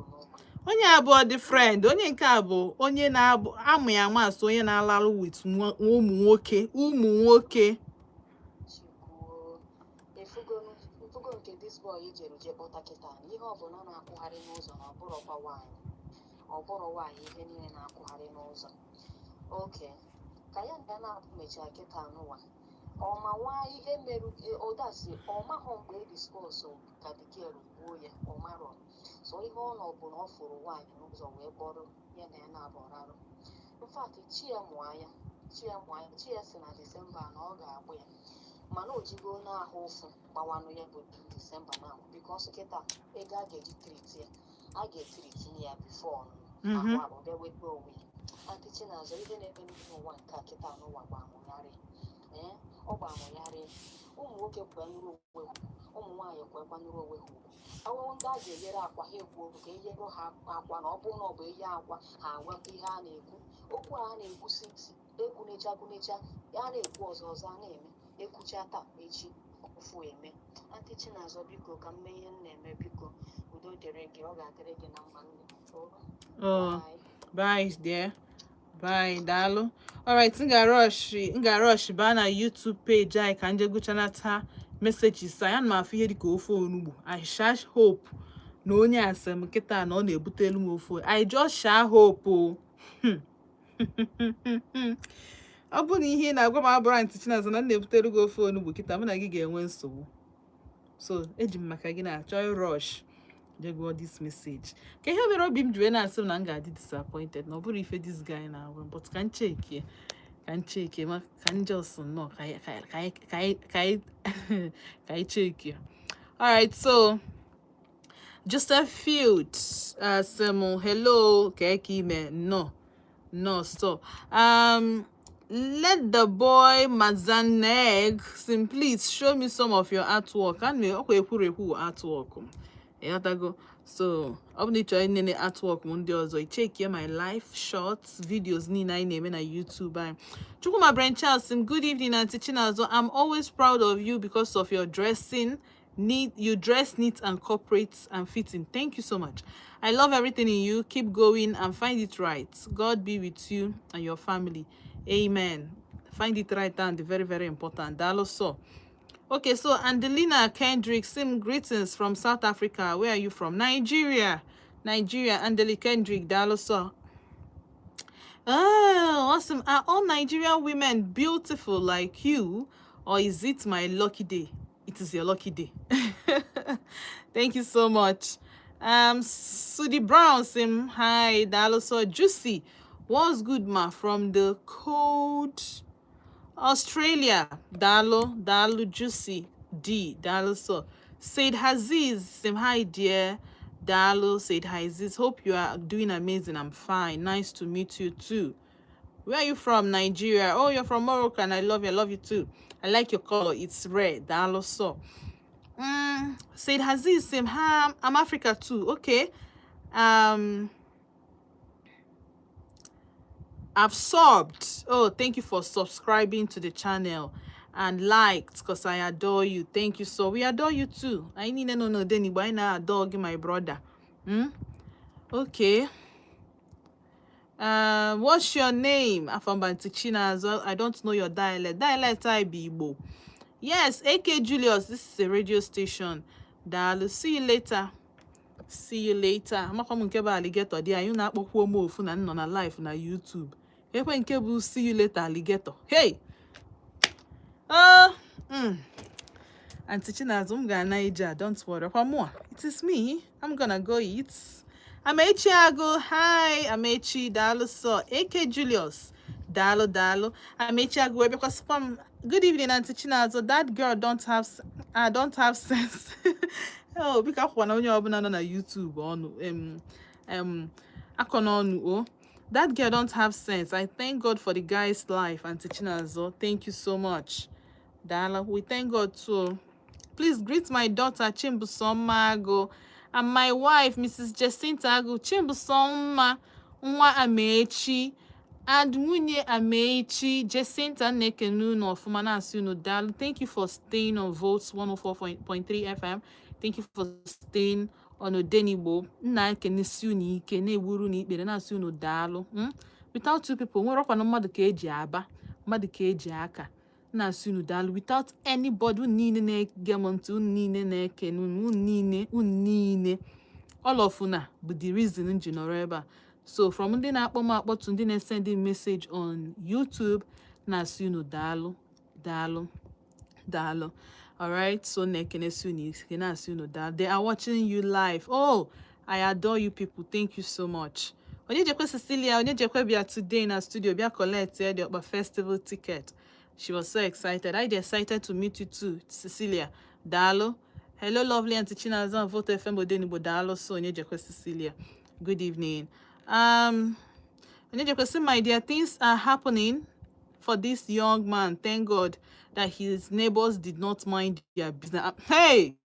Speaker 6: know.
Speaker 1: Onye abụọ dị friend, onye nke a bụ onye na-abụ amụ ya amasị onye na-alalụ with ụmụ nwoke.
Speaker 6: Ifugo nke this boy ijere je kpọta kịta ihe ọbụla na-akwụgharị n'ụzọ na ọbụrọkwa nwaanyị. Ọbụrụ nwaanyị ihe niile na-akwụgharị n'ụzọ. Okay. Ka ya nga na-apụ mechaa kịta n'ụwa. Ọma nwa ihe mere ụdasị ọmahụ mgbe e diskọs ka dịkel gbuo ya ọmarọ. So ihe ọ nọ bụ na ọ fụrụ nwaanyị n'ụzọ wee kpọrọ ya na ya na-abọrarụ. Mfat chi ya si na Disemba na ọ ga-agbụ ya. Mana o jigo n'ahụ ụfụ gbawanụ ya bụ Disemba na bikọs kịta ego a ga-eji triti ya a ga-etriti ya bifo ahụ abụbịa wekpe onwe ya. Auntie Chinazo ihe na-eme n'ụwa nke a kịta n'ụwa gbamụgharị ọ gbamụgharị ụmụ nwoke kwanyere onwe ha ụmụ nwaanyị kwanyere onwe ha ugwu awụrụ ndị a ga-enyere akwa ha ekwu okwu ka enyere ha akwa na ọ bụrụ na ọ bụ eyi akwa ha agwakwa ihe a na-ekwu okwu a na-ekwu siti ekwunecha ya na-ekwu ọzọ a na-eme ekwucha taa echi ofu eme. Auntie Chinazo biko ka mme ihe m na-eme biko udo dịrị gị ọ ga-adịrị gị na mma nne.
Speaker 1: Oh, bye there. Bye, dalo. All right, nga rush ba na YouTube page I can je go chanata messages I ma fi hedi ko ofu onugbu. I shash hope na onye asem kita na ọ na-ebutelu m ofu. I just share hope o. Ọ bụ na ihe na-agwa m abụrụ Aunty Chinasa na na-ebutelu gị ofu onugbu kita mụ na gị ga-enwe nsogbu. So, eji m maka gị na chọọ rush. They got this message. Can you hear me? Join us so I'm disappointed. No, but if this guy now, but can check here, can just no, can check here. All right, so just a few. Some hello, me no. So let the boy Mazaneg please show me some of your artwork. And me okay, who artwork. So I'm going to any artwork Monday also check here my live shorts videos nina I name na YouTube. Chukuma Brand Charles, good evening Aunty Chinazo. I'm always proud of you because of your dressing. You dress neat and corporate and fitting. Thank you so much. I love everything in you. Keep going and find it right. God be with you and your family. Amen. Find it right and very, very important. That also. Okay, so Andelina Kendrick, same greetings from South Africa. Where are you from? Nigeria. Andeli Kendrick, Daloso. Oh, awesome. Are all Nigerian women beautiful like you? Or is it my lucky day? It is your lucky day. Thank you so much. Sudi Brown, same hi, Daloso. Juicy. What's good, ma? From the code Australia, Dalo, Juicy, D, Dalo, so. Said Haziz, same hi, dear. Dalo, said Haziz, hope you are doing amazing. I'm fine. Nice to meet you too. Where are you from? Nigeria. Oh, you're from Morocco, and I love you too. I like your color. It's red. Dalo, so. Said Haziz, same hi. I'm Africa too. Okay. Absorbed. Oh, thank you for subscribing to the channel and liked because I adore you. Thank you. So we adore you too. I need to know Denny, but I now adore my brother. Okay. What's your name? I'm from Bantichina as well. I don't know your dialect. I be Igbo. Yes, AK Julius. This is a radio station. See you later. I'm not coming to alligator. There, you not move on a live na YouTube. See you later, alligator. Hey! Aunty Chinasa, Naija, don't worry. It is me. I'm gonna go eat. Amechi Ago, hi, Amechi, Dalo, so AK Julius, Dalo. Amechi Ago, because good evening, Aunty Chinasa. That girl don't have sense. Oh, because one on your banana YouTube on that girl don't have sense. I thank God for the guy's life and teaching us all. Thank you so much, Dala. We thank God too. Please greet my daughter Chimbusoma Ago and my wife Mrs. Jacinta Ago. Chimbusoma Nwa Amechi and Munye Amechi Jacinta Nekenu no Fumana Asuno Dal. Thank you for staying on Votes 104.3 FM. Thank you for staying on ODENIGBO. Without two people, we're up on aka. Without anybody all of una but the reason in general. So from the na to the sending message on YouTube dalo. All right, so they are watching you live. Oh, I adore you people. Thank you so much. Cecilia, today in our studio, we are collecting the festival ticket. She was so excited. I excited to meet you too, Cecilia. Dalo. Hello, lovely Aunty Chinasa, Vote FM ODENIGBO Dalo. So Cecilia. Good evening. My dear, things are happening for this young man. Thank God that his neighbors did not mind their business. Hey!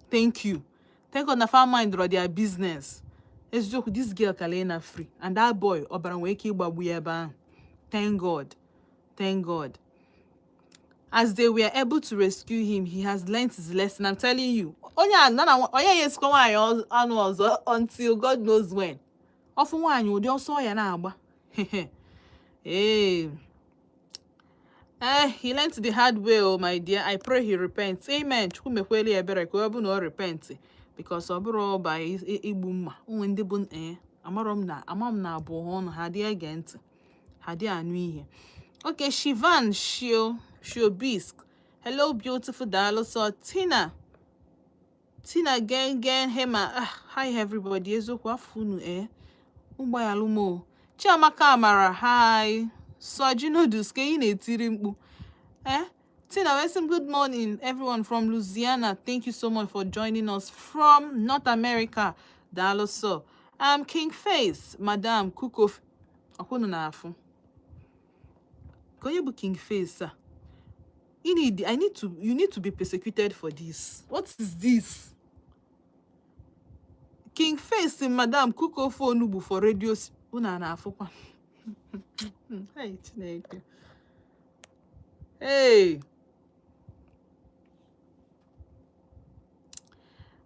Speaker 1: Thank you. Thank God na mind their business. Let's joke, this girl Kalena free. And that boy, thank God. Thank God. As they were able to rescue him, he has learned his lesson. I'm telling you. Until God knows when. Often one you don't saw ya na. Hey. He learned the hard way, oh my dear. I pray he repents. Amen. Chukwumekweli ebere ka ọ bụ na ọ repent because ọ bụrụ by igbu mma. Onwe ndị bụ amam na abụọ ọnụ ha dị ege ntị. Ha dị anụ ihe. Okay, Shivan Shiobisk. Hello, beautiful dialogue. So Tina Gen Hema. Hi everybody. Ezokwu afunu Ugbayalumo. Chiamaka Amara. Hi. Soji Noodles. Ke ị na-etiri mkpu. Tina, welcome. Good morning, everyone from Louisiana. Thank you so much for joining us from North America. Dalo so. King Face, Madam Kuko. Akono na afu. Konye bu King Face, sir. You need to be persecuted for this. What is this? King Face, Madam Kuko for Nubu for radio. Una na afu kwa. Hey, Chineke. Hey.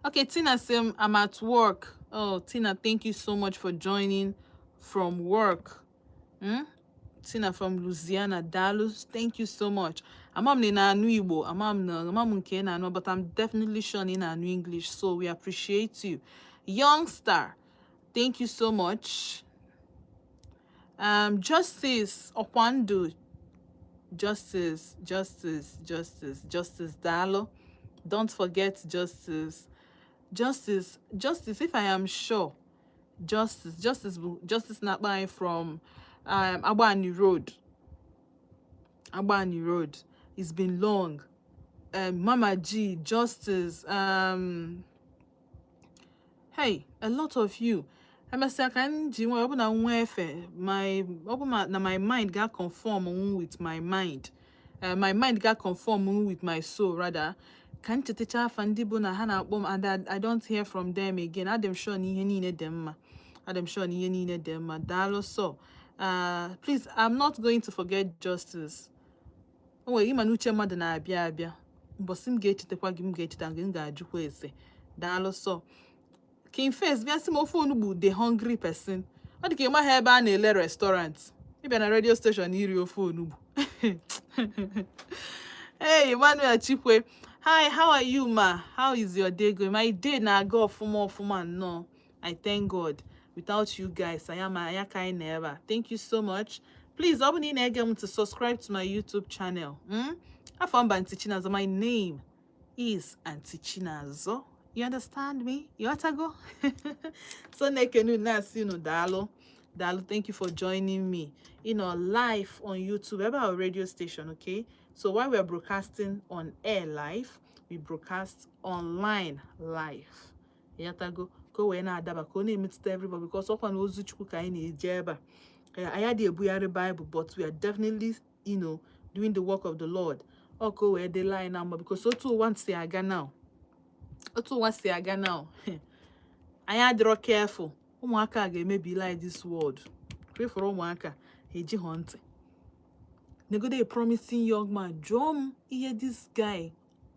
Speaker 1: Okay, Tina says, I'm at work. Oh, Tina, thank you so much for joining from work. Tina from Louisiana, Dallas, thank you so much. Amam na anu Igbo, amam nke na anu, but I'm definitely sure in anu English, so we appreciate you. Youngstar, thank you so much. Justice Okwando, Justice Dalo. Don't forget Justice, if I am sure. Justice not buying from Abani Road. It's been long. Mama G, Justice, hey, a lot of you. I must say, my mind got conform with my mind. My mind got conform with my soul, rather. Can't you teach and I don't hear from them again. Adam sure ni them. So, please, I'm not going to forget Justice. Oh, you manuche mother na abia. Bosim gate the quagim gate and gajukwe ese. Dalo so. King Face, we are some phone the hungry person. What the my hair ban a restaurant? Maybe a radio station near your phone. Hey, Emmanuel Chikwe. Hi, how are you, ma? How is your day going? My day na go for more. No, I thank God. Without you guys, I am kind never. Thank you so much. Please open in again to subscribe to my YouTube channel. I found Auntie Chinazo. My name is Auntie Chinazo. You understand me? You want to go? So Dalo, thank you for joining me. Live on YouTube about our radio station, okay? So while we're broadcasting on air live, we broadcast online live. You want to go when I adaba ko na meet everybody because often ozu chukwu ka anyị na-eje ebe I had the Bible, but we are definitely, doing the work of the Lord. Okay, where the line number because so too once they aga now. I had to be careful. Umuaka maybe like this word. Pray for Umuaka. Heji hunting. Nego dey promising young man, Jom, hear this guy.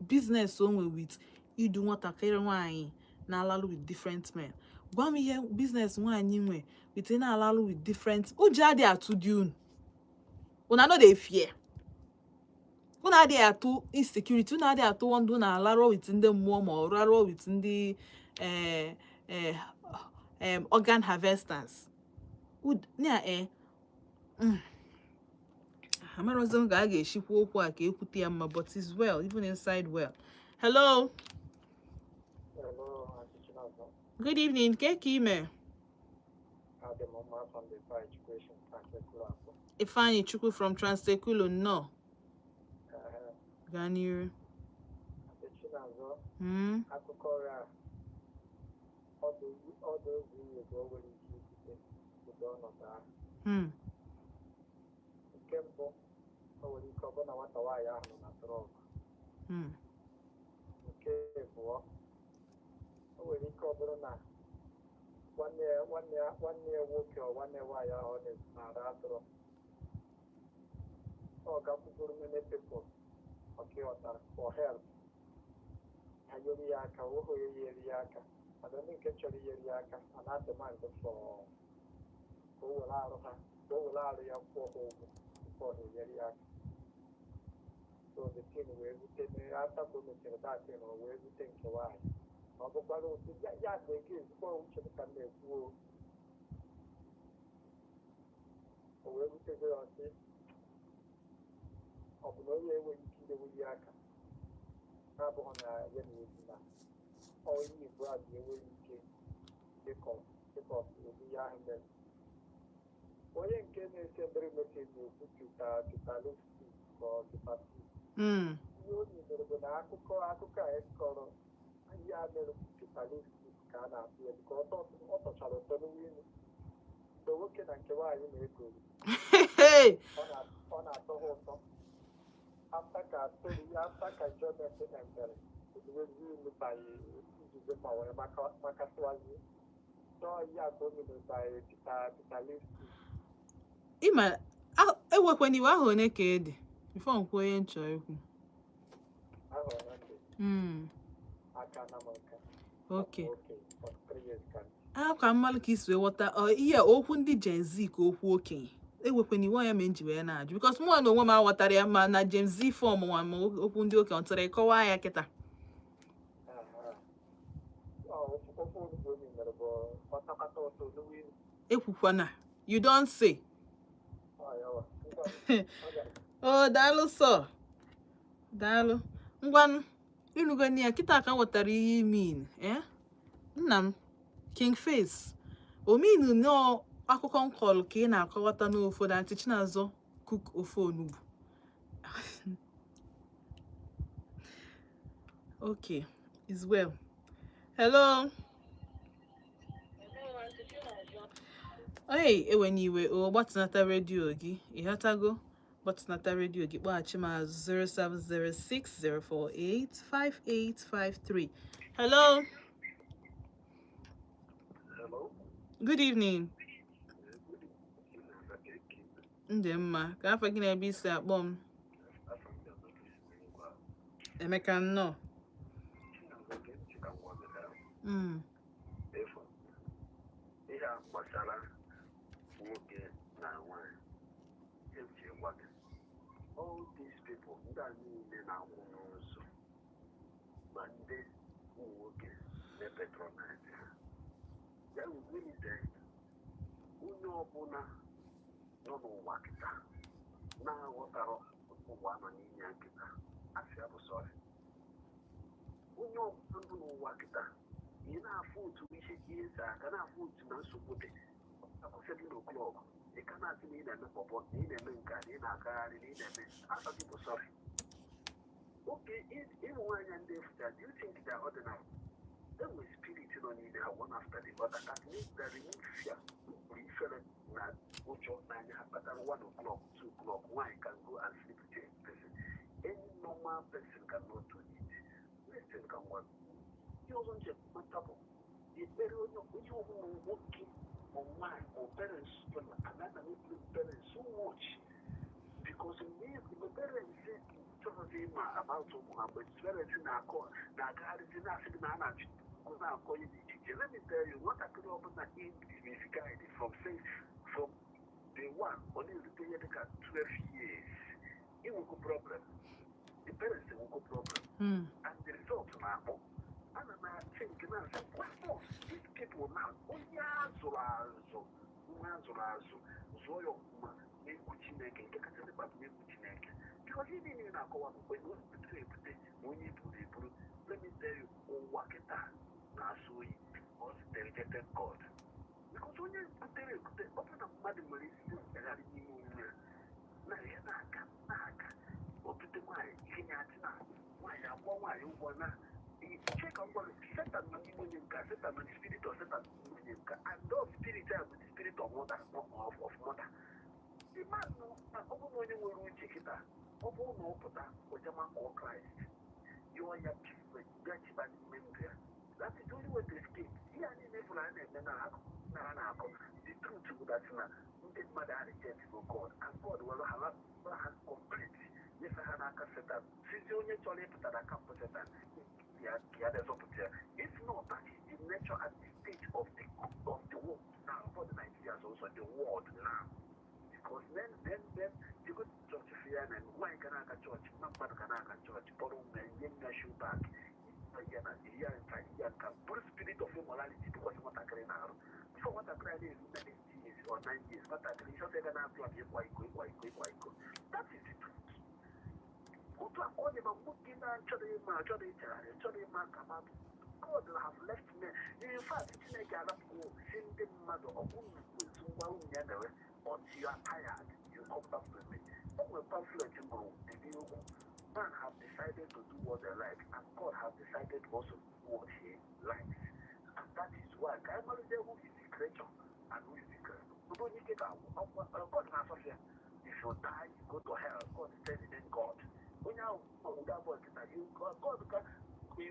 Speaker 1: Business only with you do what a carry wine na alalu with different men. Gwam here business one anyway with na alalu with different. Uja dey atu dune. Una no dey fear. Una dey atu insecurity. Una dey atu one do na alaro with the mom or alaro with the organ harvesters. Would near Amarozon gage shipwo kwa ke ekuti amma, but it's well, even inside well. Hello.
Speaker 2: Hello, Auntie Chinazo.
Speaker 1: Good evening. Kekime.
Speaker 2: The mama from the fire education Transecular.
Speaker 1: Ifani Chukwu from Transekulo, no. Ganiri.
Speaker 2: Auntie Chinazo. Akukora. All those who go over the door of that. Kempo. Over the Cobana Watawaya on a drug. Okay, boy. Over the Cobana. 1 year work or 1 year wire on it. Oh, Gapu many people. Okay, for help. Hayoriaka, Yeriaka. I don't think actually Yeriaka, and at the mind for Oalaroha. will allow you for home before the area. So the thing where everything after committing that thing or where everything to why. Ọbụkwara otu ya ga-ege ezigbo uche ka m na-ekwu o wee butego ya ọsị ọ bụ na onye enweghị ike idewe ihe aka na-abụghị na ya na-ebi na onye Igbo a ga-enweghị ike dịka obi ya ahụ mere onye nke na-ese mbere meseji okwu tụtalụsi ka ọ dịpati ihe o nyere bụ na akụkọ a kọrọ ihe a mere tụtalụsi ka a na-atụ ya dịka ọ tọchara ụtọ n'ilu mgbe nwoke na nke nwaanyị na-egori ọ na-atọ ha ụtọ afta ka jọment emere ezi ilu banye ijize ma wee makasịwazi tọọ ihe a ka o mere banye tụtalụsi
Speaker 1: ịma ewekwana iwe ahụ one ka ede bifo nkwu onye nchọ ekwu oke ahụ ka mmalụ ka isi wee ghọta ihe okwu ndị Gen Z ka okwu okenye ewekwana iwe ya ma nji wee na-ajụ bikos mụ na onwe m aghọtara ya ma na Gen Z fọm nwa ma okwu ndị okenye ọ tụrụ ịkọwa ya kịta ekwukwana you don't say daalụ sọ daalụ ngwanụ ịnugoni ya kịta ka m ghọtara ihe imin nna m King Face ominu nọọ akụkọ nkọlụ ka ị na-akọwata n'ụfọdụ Aunty Chinazọ cook ofe onugbu okay is well hello hey ewe n'iwe o gbatịnata redio gị ịghọtago gbatịnata redio gị kpọghachi m azụ 07060485853 hello good evening ndị mma ka afọ gị na-ebe isi akpọ m Emeka nnọọ
Speaker 7: ihe a gbasara nwoke na nwanyị eji gwa gị all these people ndị a niile na-anwụ n'ụzọ ma ndị ụmụ nwoke na-epetronize ha ya wụgwirize onye ọbụla nọ n'ụwa kịta na-aghọtara ụwa nọ n'inye nkịta asị abụsọrị onye ọbụla nọ n'ụwa kịta ị na-afụ otu ihe ka esi aka na-afụ otu na nsogbu dị akwụsịrị n'oklọb ị ka na-asị na ị na-eme pọpọ na ị na-eme nka na ị na-agagharị na ị na-eme asatị bụ sọrị oke ịmụ nwaanyị ndị efuta do you think that ordinary enwe spirit nọ n'ime ha one after the other that means that remove fear mgbe ifere na ụjọ n'anya ha kpatara 1 o'clock 2 o'clock nwaanyị can go and sleep with a person any normal person cannot do it listen ka nwa ihe ọzọ nche mata bụ ekpere onye ọbụla nwoke or nwaanyị or parents anaghị na-ekpe parents so much because mgbe parents chọrọzi ịma about ụmụ ha mgbe parents na-agagharịzi na-asị gị na a na-akọ ihe dị iche iche let me tell you nwatakịrị ọbụla guide from day one ọ na-erute ihe dịka 12 years inwekwu problem the parents enwekwu problem and the result na-akpọ ana m achị nke na-asị these people now onye azụrụ azụ nwa azụrụ azụ zụọ ya ọfụma na-egwu Chineke nke kacha dịkpa bụ na-egwu Chineke because ihe niile na-akọwa mgbe na onye butere ebute na onye eburu let me tell you ụwa kịta na-asụ oyi because they rejected God because onye butere ebute ọ bụ na mmadụ nwere isi ngagharị n'ime onwe ya na ihe na-aga o bute nwaanyị ihe ya achị na nwaanyị akwụọ nwaanyị ụgwọ na check on what Satan na n'ime nka Satan na spirit of Satan n'ime nka and those spirit are the spirit of mother of mother the man no ọ bụ onye nwere uche kịta ọ bụ na ọ pụta ojama kpọọ Christ yọọ ya chiba n'ime ndụ ya that is the only way to escape ihe anyị na-efuru anyị na-eme na-akọ the truth bụ that na ndị mmadụ a reject for God and God will ha complete nyesa ha n'aka Satan sizi onye chọrọ ịpụta na kampụ Satan if not, that is the nature and the state of the world now for the Nigerians also the world now. because then you go to church here and why can I church? Not bad can I church? But when shoe back, here put spirit of immorality because what I can now. So what I can is 8 years or 9 years. What I can is just that I'm going to why go. That is it. God have left me. In fact, it's like I have to send the mother of whom or you are tired, you come back with me. When pamphlet man have decided to do what they like, and God have decided also to do what he likes. And that is why I know who is the creator and who is the creator. You don't need to God if you die, you go to hell. God is telling them God. When you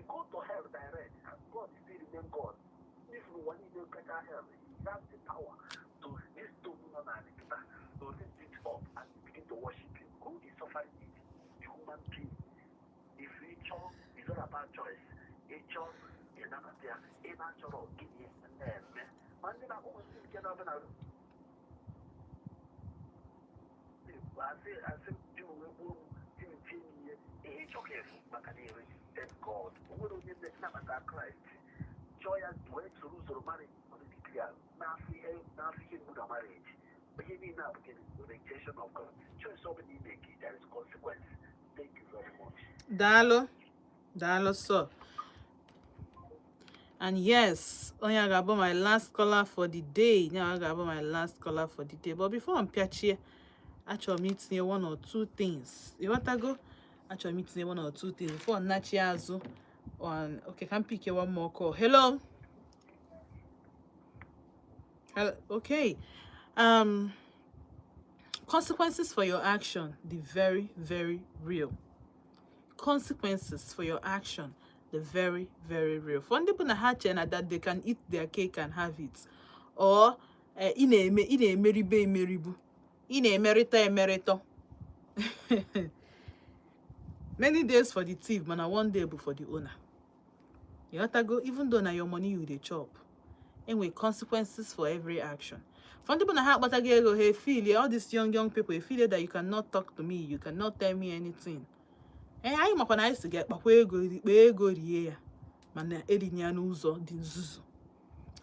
Speaker 7: go to hell direct, and God is still remain God. If you want to get to hell, he has the power to lift to lift it up and begin to worship him. Who is suffering it? The human being. If nature is all about choice, nature is not there, a natural guinea and then man, I always get up and I say, thank God. We don't need the name of Christ. Joy and dwell to lose your marriage on the clear. Nothing good marriage. Beginning now, beginning the rejection of God. Choice so many make it, there is consequence. Thank you very much.
Speaker 1: Dalo, so. And yes, Onyaga about my last caller for the day. Onyaga about my last caller for the day. But before I'm pitching, actually meeting one or two things. You want to go? Actually meeting one or two things before Nachiazu. On okay, can pick you one more call. Hello. Hello. Okay. Consequences for your action, the very, very real. Consequences for your action, the very, very real. For people that they can eat their cake and have it, or emeribu, emerito. Many days for the thief, but one day for the owner. You have to go, even though na your money you dey chop. Anyway, consequences for every action. For people that feel all these young people feel that you cannot talk to me, you cannot tell me anything. I am when I used to get ego ya mana erinya n'ụzọ dị nzuzu.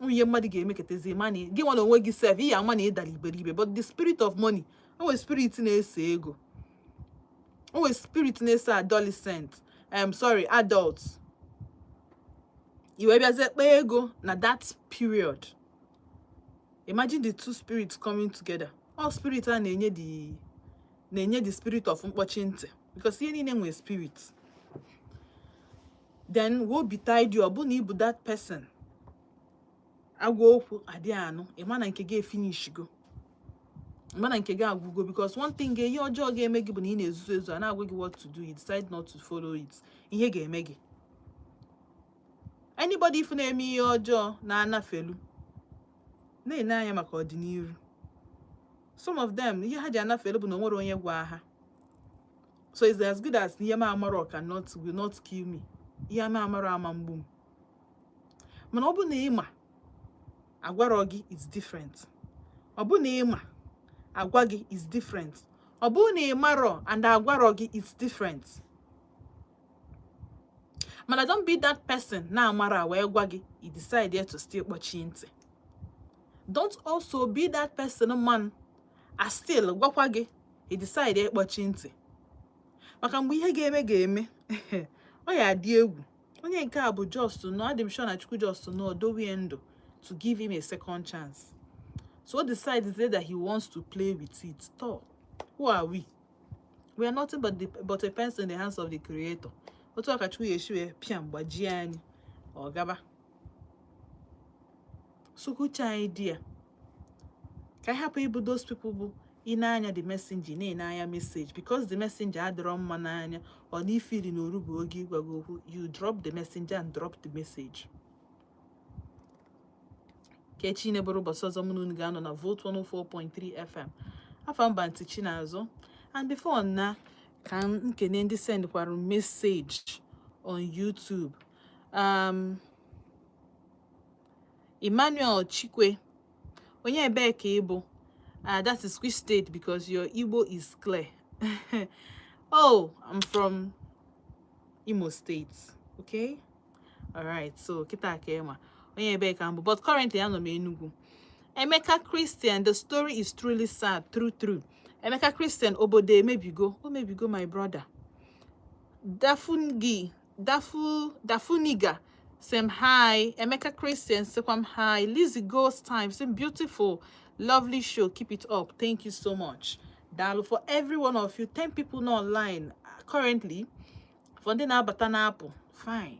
Speaker 1: Onye mmadụ ga-eme ketezi money, gị nwa onwe gị self, ihe ama na ịdala iberibe, but the spirit of money, always spirit na-ese ego. Always spirit na-ese adolescent, adults. You ebiaze ego na that period. Imagine the two spirits coming together. All spirits are na-enye the spirit of mkpọchi ntị, because ihe niile nwe spirit. Then wo betide you ọbụ na ibu that person. Agwa okwu adị anụ, ịma na nke ga finish go. Ịma na nke ga agwụgo, because one thing ihe ọjọọ ga-eme gị bụ na ị na-ezuzu ezu a na-agwa gị what to do, you decide not to follow it. Ihe ga-eme gị. Anybody if na-eme ihe ọjọọ na-anafelu na-ene anya maka ọdịnihu. Some of them ihe ha ji anafelu bụ na onwere onye gwa ha. So it's as good as ihe ma amaro will not kill me. Ihe ma amaro ama mgbu m. Mana ọ bụ na ịma agwaro gị is different. Ọ bụ na ịma agwa gị is different. Ọ bụ na ịmaro and agwaro gị is different. Mana don't be that person na amara wee gwa gị, you decide to still kpọchi ntị. Don't also be that person man a still gwakwa gị, you decide kpọchi ntị. Maka mgbe ihe ga-eme ọ ya dị egwu. Onye nke a bụ just to know, I'm sure na Chukwu just to know dowe ndụ to give him a second chance. So decides that he wants to play with it. Stop. Who are we? We are nothing but a pencil in the hands of the Creator. Otu aka Chukwu yeshiwe piam gbaji anyị ọ gaba. So kucha idea. Ka hapụ ibu those people bụ inanya the messenger na-enanya message, because the messenger adọrọ mma n'anya or na ifili na orubu oge ịgwago okwu, you drop the messenger and drop the message. Kechi neboro basozo munu ngano na Vote 104.3 FM. Afa mbanti Chinazụ. And before na kan nkene ndị send kwaru message on YouTube. Emmanuel Chikwe, onye ebe ka ịbụ, That is which state, because your Igbo is clear. Oh, I'm from Imo State. Okay. All right. So kita kema. But currently I'm in Enugu. Emeka Christian, the story is truly sad. True. Emeka Christian, Obode, maybe go. Oh, maybe go, my brother. Dafuniga, same hi. Emeka Christian, Sekwam hi. Lizzie Ghost Time, same beautiful, lovely show. Keep it up. Thank you so much. Dalu for every one of you. 10 people not online currently. Funding Batana Apple. Fine.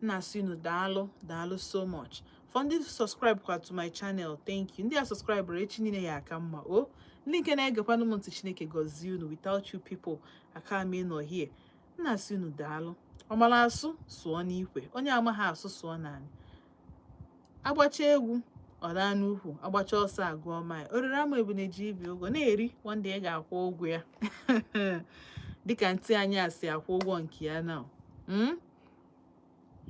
Speaker 1: Nasino Dalu so much. Funding subscribe to my channel. Thank you. Ndia subscribe ya kama. Oh, link na egapano monti chineke gozi unu. Without you people, I can't mean no here. Nasi unu daalụ. Ọmala asụ sụọ n'ikwe. Onye amaghị asụ sụọ naanị. Agbacha egwu ọla n'ukwu. Agbacha ọsọ agụọ mai. Oriri ama ebu na-eji ibi ụgwọ na-eri one day ga-akwụ ụgwọ ya. Dịka ntị anyị asị akwụ ụgwọ nke ya na.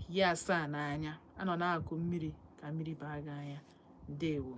Speaker 1: Ya asaa n'anya. Anọ na-agụ mmiri ka mmiri baa gị anya. Ndewo.